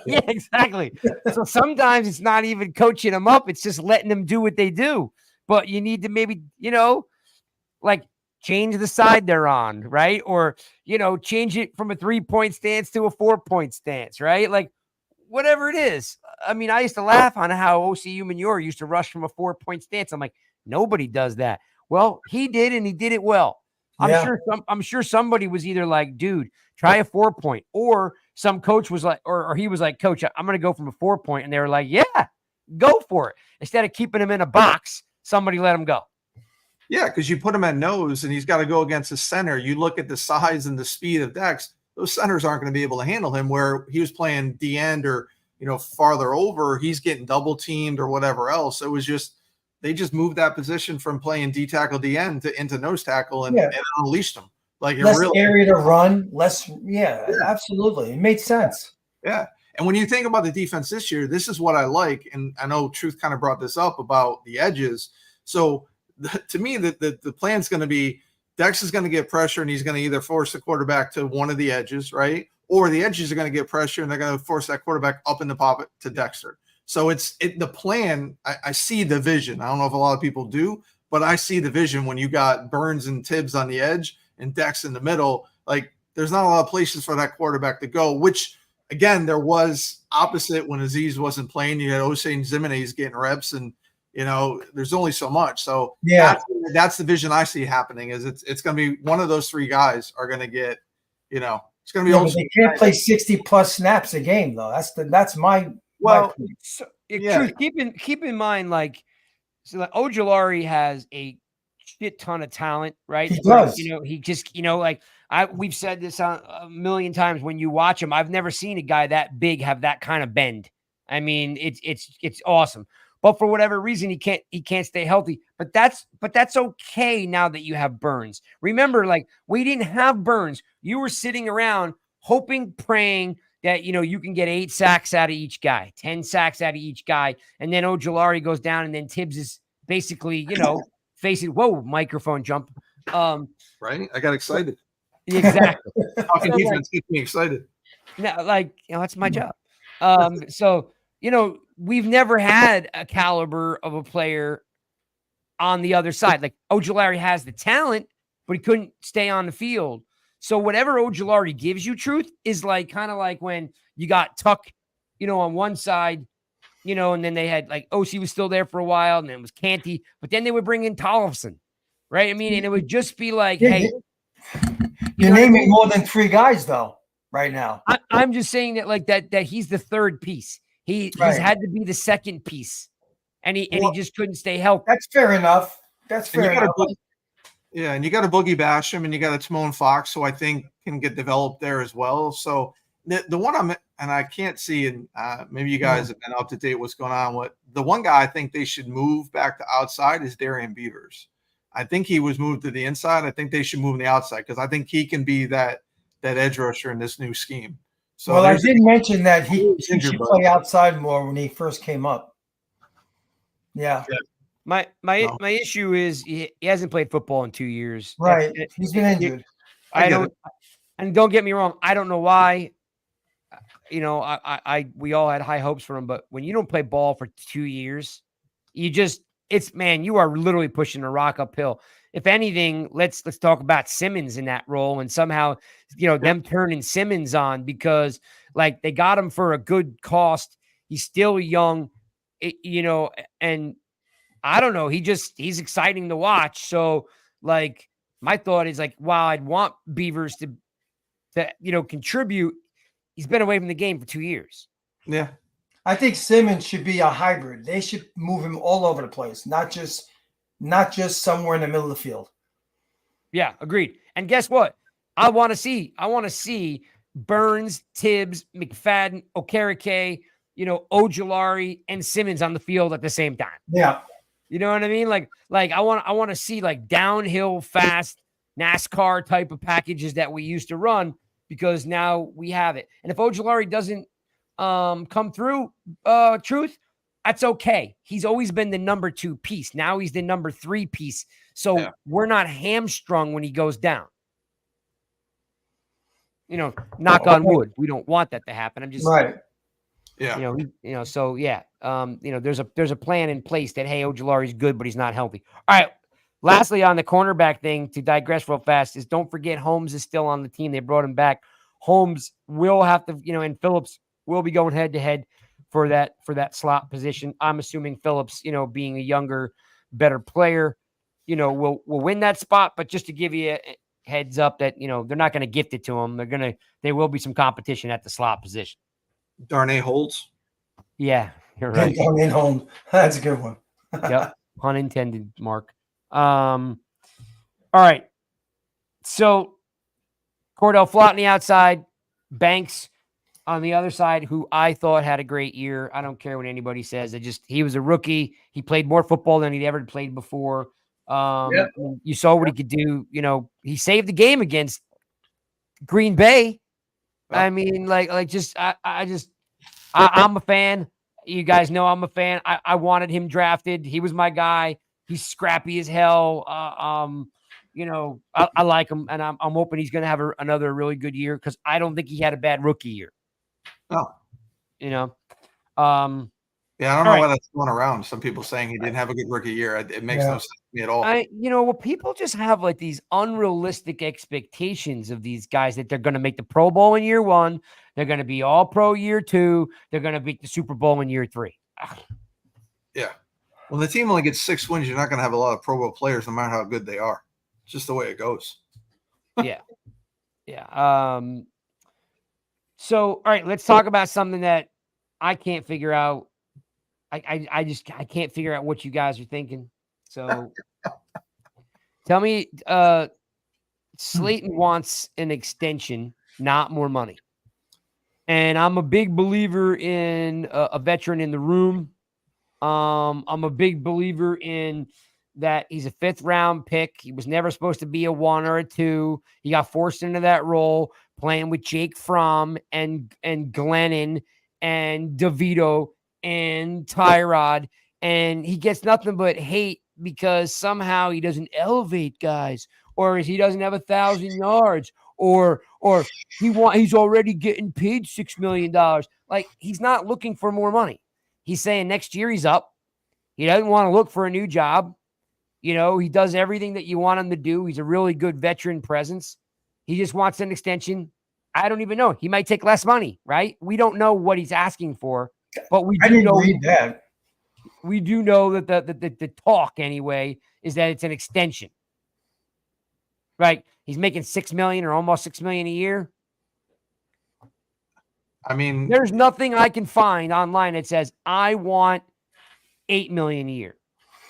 Yeah, exactly. So sometimes it's not even coaching them up. It's just letting them do what they do. But you need to maybe, you know, like change the side they're on. Right. Or, you know, change it from a 3-point stance to a 4-point stance. Right. Like, whatever it is. I mean, I used to laugh on how OCU Manure used to rush from a 4-point stance. I'm like, nobody does that. Well, he did, and he did it well. I'm sure somebody was either like, dude, try a 4-point, or some coach was like, or he was like, coach, I'm going to go from a 4-point. And they were like, yeah, go for it. Instead of keeping him in a box, somebody let him go. Yeah, because you put him at nose and he's got to go against the center. You look at the size and the speed of Dex. Those centers aren't going to be able to handle him, where he was playing D-end or, you know, farther over, he's getting double teamed or whatever else. It was just, they just moved that position from playing D tackle D-end into nose tackle and unleashed him. Like less area to run, less. Yeah, absolutely. It made sense. Yeah. And when you think about the defense this year, this is what I like. And I know Truth kind of brought this up about the edges. So to me, the plan's going to be, Dex is going to get pressure and he's going to either force the quarterback to one of the edges, right? Or the edges are going to get pressure and they're going to force that quarterback up in the pocket to Dexter. So the plan. I see the vision. I don't know if a lot of people do, but I see the vision when you got Burns and Tibbs on the edge and Dex in the middle. Like there's not a lot of places for that quarterback to go, which again, there was opposite when Aziz wasn't playing. You had Osei and Zimenez getting reps and, you know, there's only so much. So that's the vision I see happening is it's going to be one of those three guys are going to get, you know, it's going to be. Yeah, they can't play 60+ snaps a game though. That's my. Well, Truth, keep in mind, like, so like Ojulari has a shit ton of talent, right? He does. You know, he just, you know, like we've said this a million times. When you watch him, I've never seen a guy that big have that kind of bend. I mean, it's awesome. But for whatever reason, he can't stay healthy. But that's okay now that you have Burns. Remember, like, we didn't have Burns. You were sitting around hoping, praying that, you know, you can get 8 sacks out of each guy, 10 sacks out of each guy. And then Ojulari goes down, and then Tibbs is basically, you know, facing, whoa, microphone jump. Right? I got excited. Exactly. Talking defense gets me excited. No, like, you know, that's my job. So, you know, we've never had a caliber of a player on the other side. Like Ojulari has the talent, but he couldn't stay on the field. So whatever Ojulari gives you, Truth, is like kind of like when you got Tuck, you know, on one side, you know, and then they had like OC was still there for a while, and then it was Canty, but then they would bring in Tollefson, right? I mean, and it would just be like, hey, you're naming more than 3 guys though right now. I'm just saying that like that he's the third piece. He's had to be the second piece, and he just couldn't stay healthy. That's fair enough. That's fair enough. Yeah, and you got a Boogie Basham and you got a Timon Fox, who I think can get developed there as well. So the one I can't see, and maybe you guys have been up to date what's going on with the one guy I think they should move back to outside is Darian Beavers. I think he was moved to the inside. I think they should move him to the outside because I think he can be that edge rusher in this new scheme. So I did mention that he should play outside more when he first came up. Yeah. My issue is he hasn't played football in 2 years. Right. He's been injured. I don't, and don't get me wrong, I don't know why. You know, we all had high hopes for him, but when you don't play ball for 2 years, you are literally pushing a rock uphill. If anything, let's talk about Simmons in that role, and somehow, them turning Simmons on, because like they got him for a good cost. He's still young, and I don't know. He's exciting to watch. So like my thought is like, while I'd want Beavers to contribute, he's been away from the game for 2 years. Yeah. I think Simmons should be a hybrid. They should move him all over the place, not just somewhere in the middle of the field. Yeah, agreed. And guess what? I want to see Burns, Tibbs, McFadden, Okereke, Ojulari, and Simmons on the field at the same time. Yeah. You know what I mean? Like I want to see like downhill fast NASCAR type of packages that we used to run, because now we have it. And if Ojulari doesn't come through, truth, that's okay. He's always been the number 2 piece. Now he's the number 3 piece. So we're not hamstrung when he goes down. Knock on wood. We don't want that to happen. I'm just right. Yeah. So yeah. There's a plan in place that, hey, Ojulari's good, but he's not healthy. All right. Lastly, on the cornerback thing, to digress real fast, is don't forget Holmes is still on the team. They brought him back. Holmes will have to, and Phillips will be going head to head for that slot position. I'm assuming Phillips, being a younger, better player, will win that spot. But just to give you a heads up that, they're not going to gift it to him. There will be some competition at the slot position. Darnay Holds. Yeah, you're right. Darnay Holmes. That's a good one. Yep. Pun intended, Mark. All right. So Cor'Dell Flott on the outside, Banks on the other side, who I thought had a great year. I don't care what anybody says. He was a rookie. He played more football than he'd ever played before. You saw what he could do. He saved the game against Green Bay. I mean, I'm a fan. You guys know I'm a fan. I wanted him drafted. He was my guy. He's scrappy as hell. I like him, and I'm hoping he's going to have another really good year, because I don't think he had a bad rookie year. Oh. Yeah, I don't know why that's going around. Some people saying he didn't have a good rookie year. It makes no sense to me at all. People just have like these unrealistic expectations of these guys, that they're going to make the Pro Bowl in year 1. They're going to be all pro year 2. They're going to beat the Super Bowl in year 3. Yeah. When the team only gets 6 wins, you're not going to have a lot of Pro Bowl players, no matter how good they are. It's just the way it goes. Yeah. Yeah. So, all right, let's talk about something that I can't figure out. I can't figure out what you guys are thinking. So tell me, Slayton wants an extension, not more money. And I'm a big believer in a veteran in the room. I'm a big believer in that he's a 5th round pick. He was never supposed to be a 1 or a 2. He got forced into that role playing with Jake Fromm and Glennon and DeVito and Tyrod, and he gets nothing but hate because somehow he doesn't elevate guys, or he doesn't have 1,000 yards, or he's already getting paid $6 million. Like, he's not looking for more money. He's saying next year he's up. He doesn't want to look for a new job. He does everything that you want him to do. He's a really good veteran presence. He just wants an extension. I don't even know. He might take less money, right? We don't know what he's asking for, but we do know that. We do know that the talk anyway is that it's an extension, right? He's making $6 million or almost $6 million a year. I mean, there's nothing I can find online that says I want $8 million a year.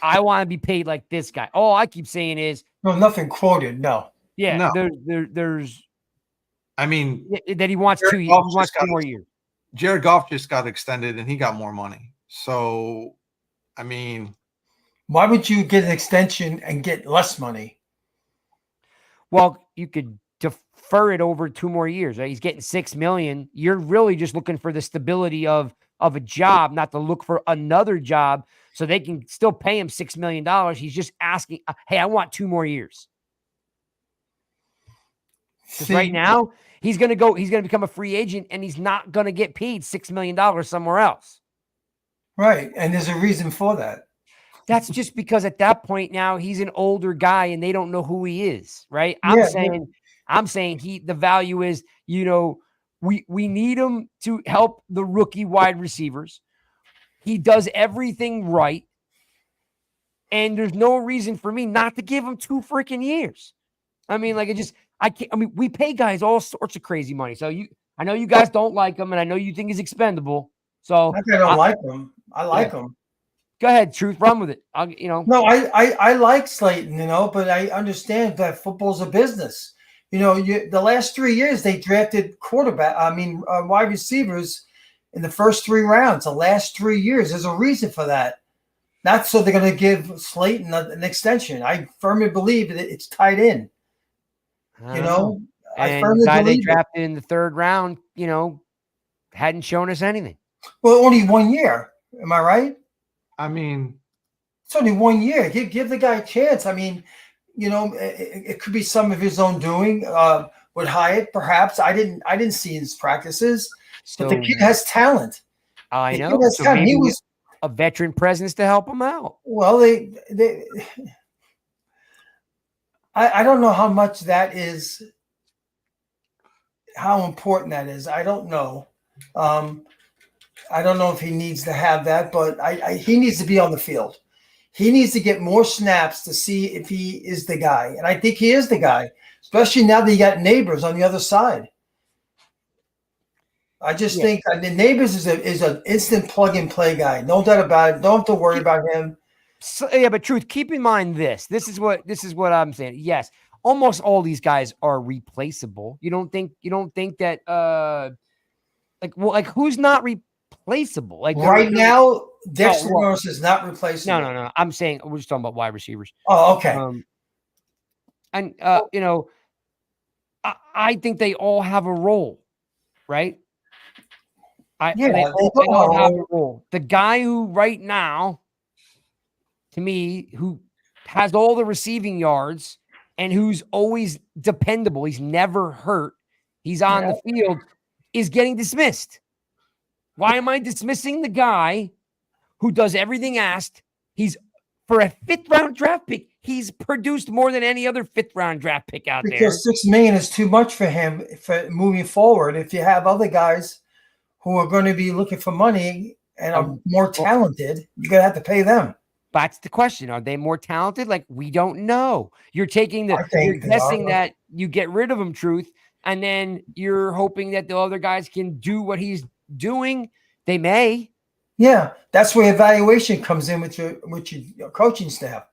I want to be paid like this guy. All I keep saying is nothing quoted. No. Yeah. No. There's. I mean, that he wants 2 years. He wants 2 more years. Jared Goff just got extended and he got more money. So, I mean, why would you get an extension and get less money? Well, you could defer it over 2 more years. Right? He's getting $6 million. You're really just looking for the stability of a job, not to look for another job. So they can still pay him $6 million. He's just asking, hey, I want 2 more years. Because right now, he's going to become a free agent, and he's not going to get paid $6 million somewhere else. Right. And there's a reason for that. That's just because at that point now he's an older guy and they don't know who he is, right? I'm saying the value is, we need him to help the rookie wide receivers. He does everything right. And there's no reason for me not to give him 2 freaking years. I mean, we pay guys all sorts of crazy money. So I know you guys don't like him, and I know you think he's expendable. So I don't like him. I like him. Go ahead, Truth, run with it. No, I like Slayton, but I understand that football's a business. The last 3 years they drafted wide receivers in the first 3 rounds. The last 3 years, there's a reason for that. Not so they're going to give Slayton an extension. I firmly believe that it's tied in. I firmly believe they believe drafted in the 3rd round. Hadn't shown us anything. Well, only 1 year. Am I right? I mean, it's only 1 year. Give the guy a chance. I mean, it could be some of his own doing with Hyatt, perhaps. I didn't see his practices, but the kid has talent. I know. So maybe he was a veteran presence to help him out. Well, I don't know how much that is, how important that is. I don't know. I don't know if he needs to have that, but he needs to be on the field. He needs to get more snaps to see if he is the guy. And I think he is the guy, especially now that you got Neighbors on the other side. I just think Neighbors is an instant plug-and-play guy. No doubt about it. Don't have to worry about him. So, but Truth, keep in mind this. This is what I'm saying. Yes, almost all these guys are replaceable. You don't think that who's not replaceable? Like right now, Dexter Lawrence is not replaceable. No. I'm saying we're just talking about wide receivers. Oh, okay. I think they all have a role, right? They all have a role. The guy who right now, to me, who has all the receiving yards and who's always dependable, he's never hurt, he's on the field, is getting dismissed. Why am I dismissing the guy who does everything asked? He's for a 5th round draft pick. He's produced more than any other 5th round draft pick out there. Because $6 million is too much for him for moving forward. If you have other guys who are going to be looking for money and are more talented, you're going to have to pay them. That's the question. Are they more talented? Like, we don't know. You're guessing that you get rid of him, Truth, and then you're hoping that the other guys can do what he's doing. They may. Yeah, that's where evaluation comes in with your coaching staff.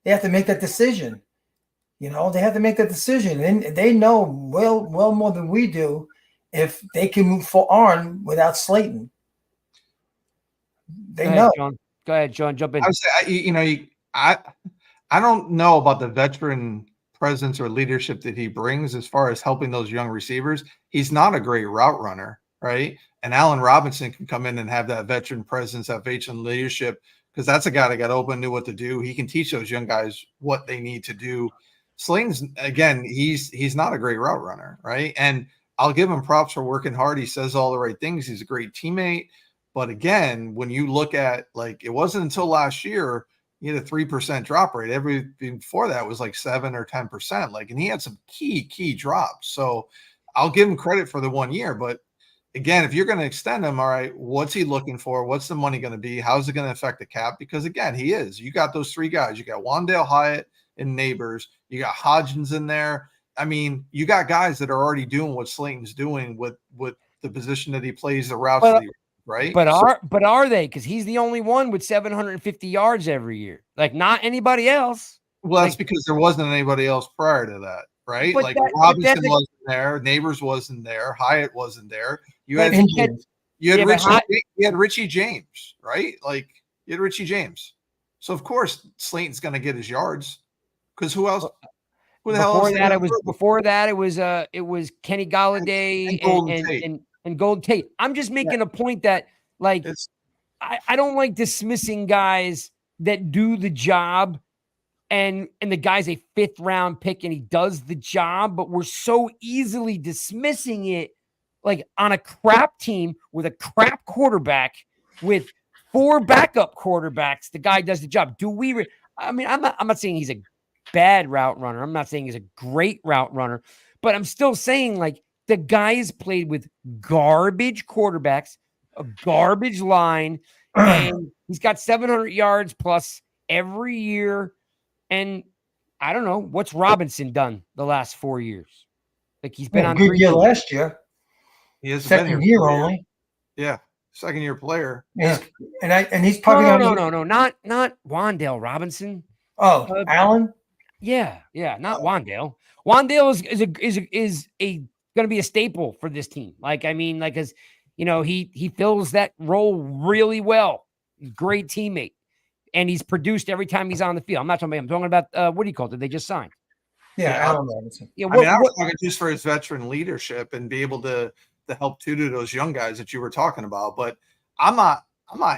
They have to make that decision. They have to make that decision, and they know well more than we do if they can move on without Slayton. They know. John. Go ahead, John. Jump in. I don't know about the veteran presence or leadership that he brings as far as helping those young receivers. He's not a great route runner, right? And Allen Robinson can come in and have that veteran presence, that veteran leadership, because that's a guy that got open, knew what to do. He can teach those young guys what they need to do. Slayton's, again, he's not a great route runner, right? And I'll give him props for working hard. He says all the right things. He's a great teammate. But again, when you look at, it wasn't until last year he had a 3% drop rate. Everything before that was 7 or 10%. And he had some key drops. So I'll give him credit for the 1 year. But again, if you're going to extend him, all right, what's he looking for? What's the money going to be? How's it going to affect the cap? Because again, he is. You got those 3 guys. You got Wan'Dale Hyatt and Neighbors. You got Hodgins in there. I mean, you got guys that are already doing what Slayton's doing with the position that he plays, the routes that he, right? But are they? Because he's the only one with 750 yards every year. Not anybody else. Well, that's because there wasn't anybody else prior to that, right? Robinson wasn't there, Neighbors wasn't there, Hyatt wasn't there. You had Richie James, right? You had Richie James. So of course Slayton's going to get his yards because who else? Before that, it was Kenny Golladay and Golden Tate. I'm just making a point that I don't like dismissing guys that do the job, and the guy's a 5th round pick and he does the job, but we're so easily dismissing it, like on a crap team with a crap quarterback with 4 backup quarterbacks. The guy does the job. I'm not saying he's a bad route runner. I'm not saying he's a great route runner, but I'm still saying like the guy has played with garbage quarterbacks, a garbage line, and he's got 700 yards plus every year. And I don't know, what's Robinson done the last 4 years? Like he's been on good 3 year teams. last year. He has Second year only. Yeah, second year player. Yeah. And he's probably No, not Wan'Dale Robinson. Allen. Yeah, not Wan'Dale. Wan'Dale is going to be a staple for this team. Like, I mean, like, as you know, he fills that role really well. Great teammate, and he's produced every time he's on the field. I'm not talking about him. I'm talking about what do you call it? They just signed. Yeah, Allen Robinson. Yeah, I was talking just for his veteran leadership and be able to help tutor those young guys that you were talking about. But I'm not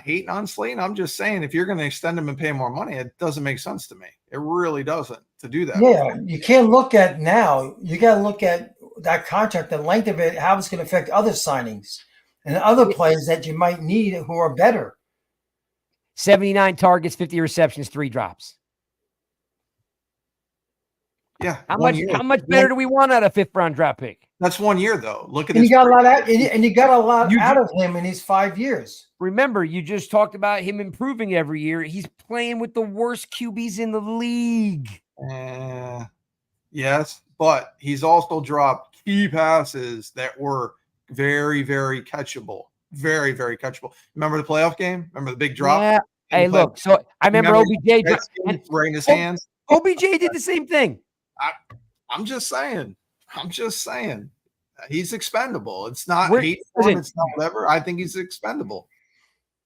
hating on Slayton. I'm just saying if you're going to extend him and pay more money, it doesn't make sense to me. It really doesn't to do that. Yeah, you can't look at now. You got to look at that contract, the length of it, how it's going to affect other signings and other players that you might need who are better. 79 targets, 50 receptions, 3 drops. Yeah. How much better do we want out of 5th round draft pick? That's 1 year though. Look at and this. you got a lot out, and you got a lot out of him in his 5 years. Remember, you just talked about him improving every year. He's playing with the worst QBs in the league. Yes, but he's also dropped key passes that were very, very catchable. Very, very catchable. Remember the playoff game? Remember the big drop? Yeah. Hey, look. So I remember OBJ right in his hands. OBJ did the same thing. I'm just saying. He's expendable. It's not hate for him. It's not whatever. I think he's expendable.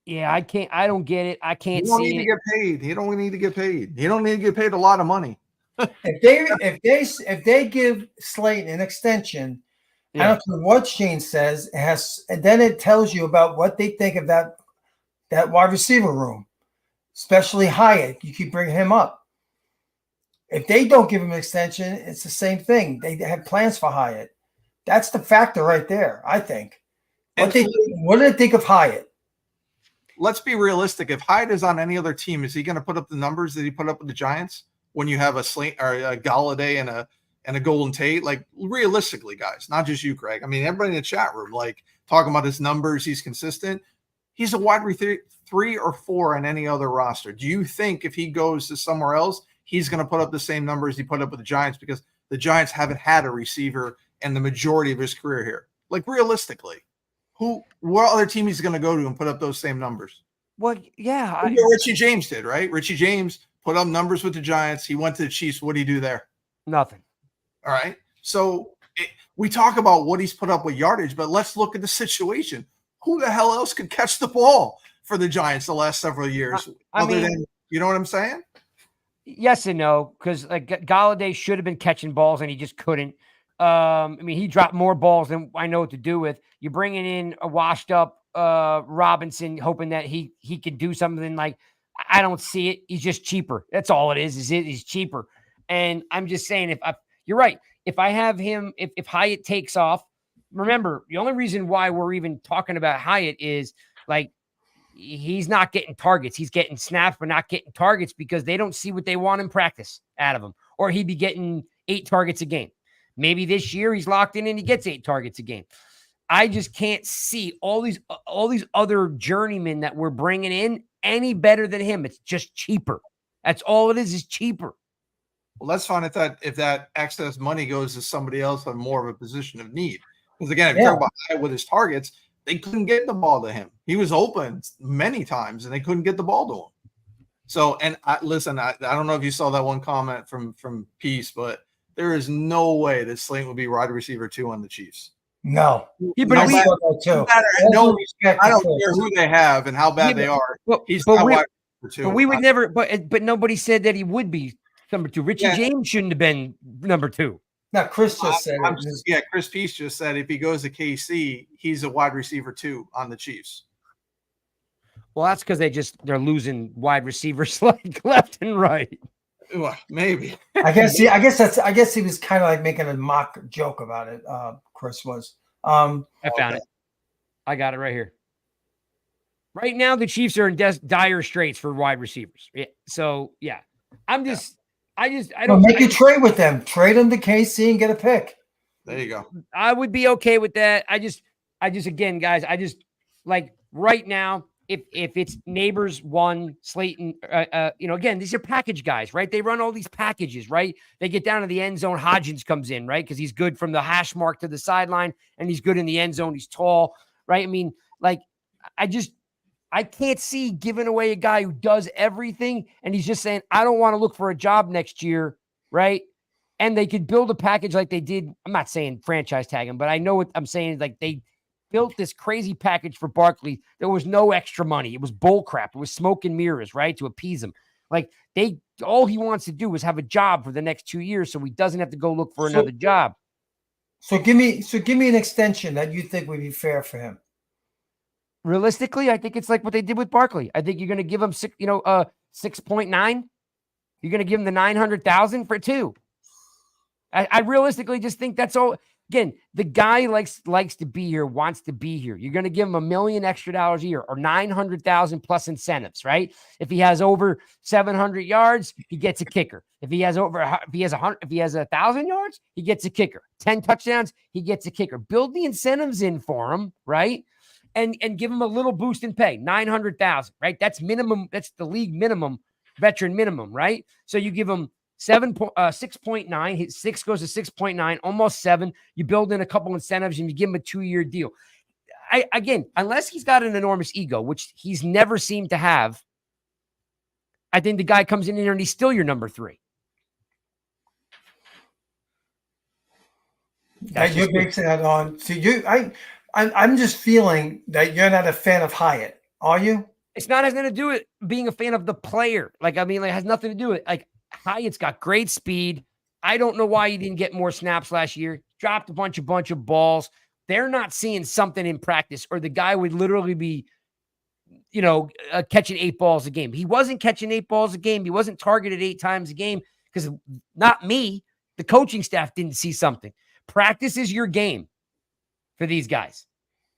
Yeah, I don't get it. I can't see it. He don't need to get paid. He don't need to get paid. He don't need to get paid a lot of money. If they give Slayton an extension, I don't care what Shane says, and then it tells you about what they think of that wide receiver room, especially Hyatt. You keep bringing him up. If they don't give him an extension, it's the same thing. They have plans for Hyatt. That's the factor right there, I think. What do they think of Hyatt? Let's be realistic. If Hyatt is on any other team, is he going to put up the numbers that he put up with the Giants when you have a Slayton or a Galladay and a Golden Tate? Like realistically, guys, not just you, Craig. I mean, everybody in the chat room, like talking about his numbers, he's consistent. He's a wide receiver 3 or 4 on any other roster. Do you think if he goes to somewhere else, he's going to put up the same numbers he put up with the Giants because the Giants haven't had a receiver in the majority of his career here? Like realistically, what other team he's going to go to and put up those same numbers? Well, yeah. Richie James did, right? Richie James put up numbers with the Giants. He went to the Chiefs. What did he do there? Nothing. All right. So we talk about what he's put up with yardage, but let's look at the situation. Who the hell else could catch the ball for the Giants the last several years? You know what I'm saying? Yes and no, because like Galladay should have been catching balls and he just couldn't. I mean, he dropped more balls than I know what to do with. You're bringing in a washed up Robinson, hoping that he can do something. Like I don't see it. He's just cheaper. That's all it is. He's cheaper. And I'm just saying, you're right. If I have him, if Hyatt takes off, remember the only reason why we're even talking about Hyatt is like he's not getting targets. He's getting snaps, but not getting targets because they don't see what they want in practice out of him, or he'd be getting 8 targets a game. Maybe this year he's locked in and he gets 8 targets a game. I just can't see all these other journeymen that we're bringing in any better than him. It's just cheaper. That's all it is cheaper. Well, let's find if that excess money goes to somebody else on more of a position of need. Because again, if you talk about Hyatt with his targets, they couldn't get the ball to him. He was open many times and they couldn't get the ball to him. So, and I don't know if you saw that one comment from Peace, but there is no way that Slayton would be wide receiver 2 on the Chiefs. No. Yeah, but I don't care who they have and how bad they are. He's not wide receiver 2. But we would never. But nobody said that he would be number 2. Richie James shouldn't have been number 2. No, Chris just said it. Chris Peace just said if he goes to KC, he's a wide receiver 2 on the Chiefs. Well, that's because they're losing wide receivers like left and right. Well, maybe. I guess he was kind of like making a mock joke about it. Chris was. I found it. I got it right here. Right now, the Chiefs are in dire straits for wide receivers. So yeah, I don't make a trade with them. Trade them to KC and get a pick. There you go. I would be okay with that. I just again, guys, like right now, if it's Neighbors 1, Slayton, again, these are package guys, right? They run all these packages, right? They get down to the end zone. Hodgins comes in, right? Because he's good from the hash mark to the sideline, and he's good in the end zone. He's tall, right? I mean, like, I can't see giving away a guy who does everything, and he's just saying, I don't want to look for a job next year, right? And they could build a package like they did. I'm not saying franchise tag him, but I know what I'm saying. Like, they built this crazy package for Barkley. There was no extra money. It was bull crap. It was smoke and mirrors, right? To appease him. Like, all he wants to do is have a job for the next 2 years so he doesn't have to go look for another job. So give me an extension that you think would be fair for him. Realistically, I think it's like what they did with Barkley. I think you're going to give him 6.9. You're going to give him the 900,000 for 2. I realistically just think that's all. Again, the guy likes to be here, wants to be here. You're going to give him $1 million extra a year or 900,000 plus incentives, right? If he has over 700 yards, he gets a kicker. If he has 1,000 yards, he gets a kicker. 10 touchdowns, he gets a kicker. Build the incentives in for him, right? And give him a little boost in pay, 900,000, right? That's minimum. That's the league minimum, veteran minimum, right? So you give him 6.9. 6 goes to 6.9, almost 7. You build in a couple incentives and you give him a 2-year deal. Again, unless he's got an enormous ego, which he's never seemed to have, I think the guy comes in here and he's still your number 3. You're basing that on. So I'm just feeling that you're not a fan of Hyatt, are you? It's not has nothing to do with being a fan of the player. Like, I mean, it has nothing to do with it. Like, Hyatt's got great speed. I don't know why he didn't get more snaps last year. Dropped a bunch of balls. They're not seeing something in practice, or the guy would literally be, catching 8 balls a game. He wasn't catching 8 balls a game. He wasn't targeted 8 times a game because not me. The coaching staff didn't see something. Practice is your game for these guys.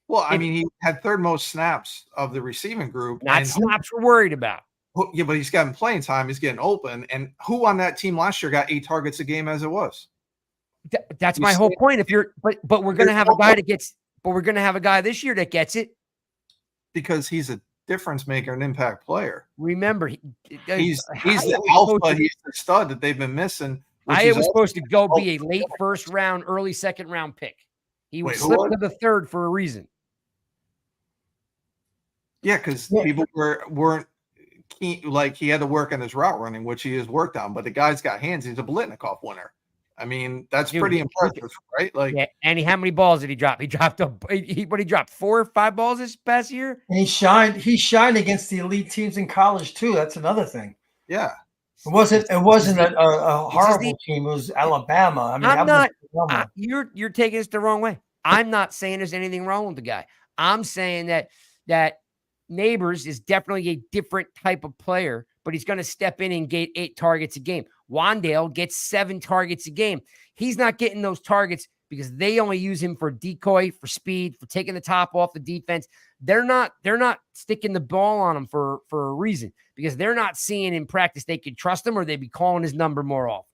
Well, I mean, he had 3rd most snaps of the receiving group. Not snaps we're worried about. Yeah, but he's getting playing time. He's getting open. And who on that team last year got 8 targets a game as it was? That's my whole point. But we're going to have a guy that gets. But we're going to have a guy this year that gets it because he's a difference maker, an impact player. Remember, he's the alpha. He's the stud that they've been missing. Hyatt was supposed to go be a late 1st round, early 2nd round pick. He was slipped to the 3rd for a reason. Yeah, because people weren't keen, like he had to work on his route running, which he has worked on. But the guy's got hands. He's a Biletnikoff winner. I mean, that's pretty impressive, right? Like, yeah. And how many balls did he drop? He dropped 4 or 5 balls this past year. And he shined against the elite teams in college too. That's another thing. Yeah. It wasn't a horrible team. It was Alabama. I mean, you're taking this the wrong way. I'm not saying there's anything wrong with the guy. I'm saying that Neighbors is definitely a different type of player, but he's going to step in and get 8 targets a game. Wandale gets 7 targets a game. He's not getting those targets because they only use him for decoy, for speed, for taking the top off the defense. They're not sticking the ball on him for a reason, because they're not seeing in practice they could trust him or they'd be calling his number more often.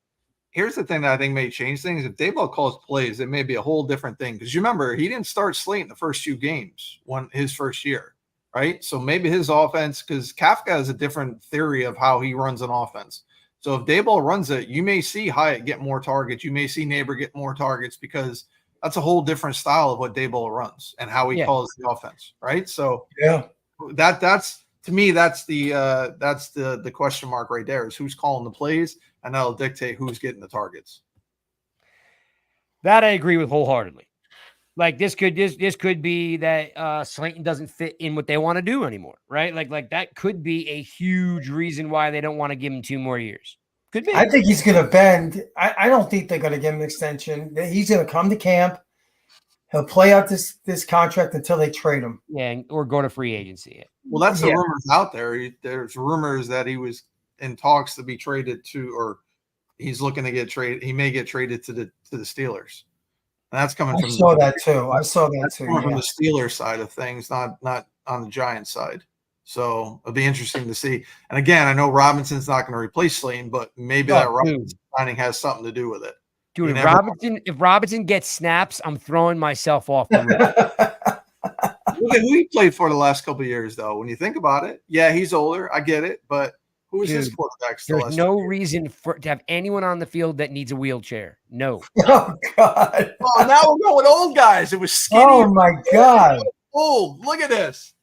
Here's the thing that I think may change things. If Dayball calls plays, it may be a whole different thing. Because you remember, he didn't start Slayton the first 2 games his first year, right? So maybe his offense, because Kafka has a different theory of how he runs an offense. So if Dayball runs it, you may see Hyatt get more targets. You may see Neighbor get more targets, because that's a whole different style of what Dayball runs and how he calls the offense, right? So that's to me, that's the question mark right there, is who's calling the plays, and that'll dictate who's getting the targets. That I agree with wholeheartedly. Like this could be that Slayton doesn't fit in what they want to do anymore, right? Like that could be a huge reason why they don't want to give him 2 more years. Could be. I think he's going to bend. I don't think they're going to give him an extension. He's going to come to camp, He'll play out this contract until they trade him. Yeah, or go to free agency. Well, that's the rumors out there. There's rumors that he was in talks to be traded to, or he's looking to get traded. He may get traded to the Steelers. And that's coming I from saw that too. from the Steelers side of things, not on the Giants side. So it'll be interesting to see. And again, I know Robinson's not going to replace Slayton, but maybe that Robinson signing has something to do with it. Dude, if Robinson gets snaps, I'm throwing myself off the roof. Look at who he played for the last couple of years, though. When you think about it, yeah, he's older. I get it, but who is his quarterback still? There's no reason to have anyone on the field that needs a wheelchair. No. Oh God. Oh, now we're going with old guys. It was skinny. Oh my God. Old. Look at this.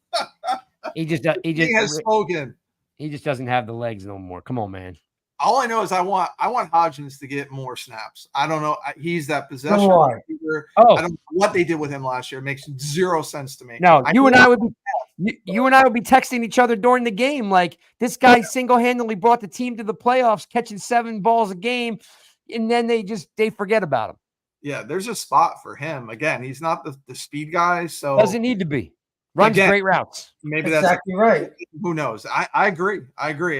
He just has spoken. He just doesn't have the legs no more. Come on, man. All I know is I want Hodgins to get more snaps. I don't know. He's that possession receiver. Oh. I don't know what they did with him last year. It makes zero sense to me. No, you and I would be texting each other during the game like this guy single-handedly brought the team to the playoffs, catching 7 balls a game, and then they forget about him. Yeah, there's a spot for him. Again, he's not the speed guy, so doesn't need to be. Runs great routes. Maybe that's exactly right. Who knows? I agree.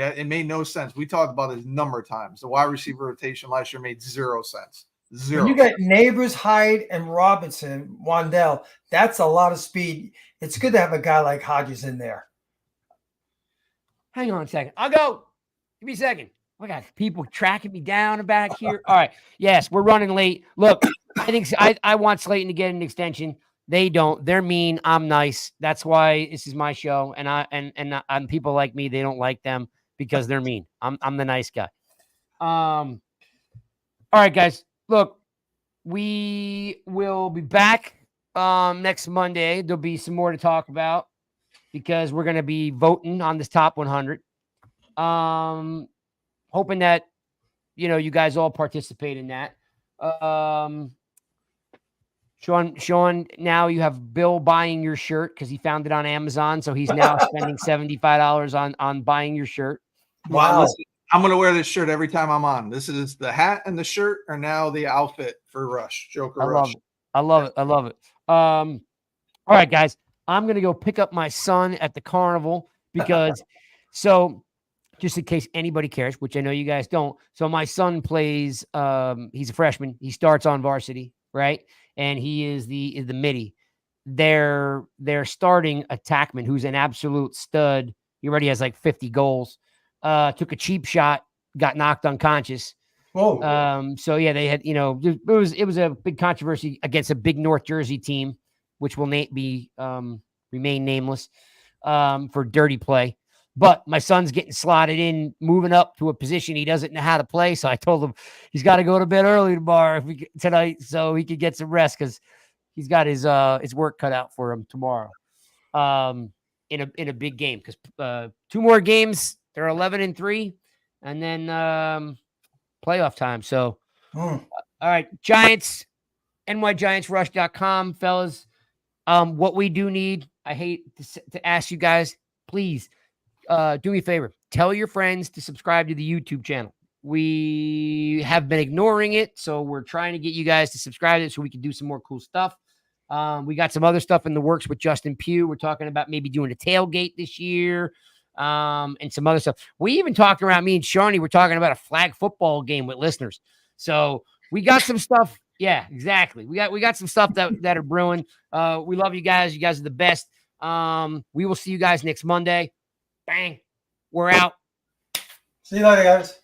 It made no sense. We talked about it a number of times. The wide receiver rotation last year made 0 sense. Zero. When you got Neighbors, Hyde, and Robinson, Wandell, that's a lot of speed. It's good to have a guy like Hodges in there. Hang on a second. I'll go. Give me a second. I got people tracking me down back here. All right. Yes, we're running late. Look, I think I want Slayton to get an extension. They don't. They're mean. I'm nice. That's why this is my show. And people like me, they don't like them because they're mean. I'm the nice guy. All right, guys. Look, we will be back next Monday. There'll be some more to talk about because we're going to be voting on this top 100. Hoping that you guys all participate in that. Sean, now you have Bill buying your shirt because he found it on Amazon. So he's now spending $75 on buying your shirt. Wow. Listen, I'm going to wear this shirt every time I'm on. This is the hat and the shirt are now the outfit for Rush, Joker Rush. I love it. All right, guys, I'm going to go pick up my son at the carnival because just in case anybody cares, which I know you guys don't. So my son plays, he's a freshman. He starts on varsity, right? And he is the midi. They're starting attackman, who's an absolute stud. He already has like 50 goals. Took a cheap shot, got knocked unconscious. Whoa. So yeah, they had, it was a big controversy against a big North Jersey team, which will remain nameless, for dirty play. But my son's getting slotted in, moving up to a position he doesn't know how to play. So I told him he's got to go to bed early tonight so he could get some rest because he's got his work cut out for him tomorrow. In a big game because 2 more games, they're 11-3, and then playoff time. So, all right, Giants, nygiantsrush.com, fellas. What we do need, I hate to ask you guys, please. Do me a favor. Tell your friends to subscribe to the YouTube channel. We have been ignoring it, so we're trying to get you guys to subscribe to it so we can do some more cool stuff. We got some other stuff in the works with Justin Pugh. We're talking about maybe doing a tailgate this year, and some other stuff. We even talked around, me and Shawnee, we're talking about a flag football game with listeners. So we got some stuff. Yeah, exactly. We got some stuff that are brewing. We love you guys. You guys are the best. We will see you guys next Monday. Bang. We're out. See you later, guys.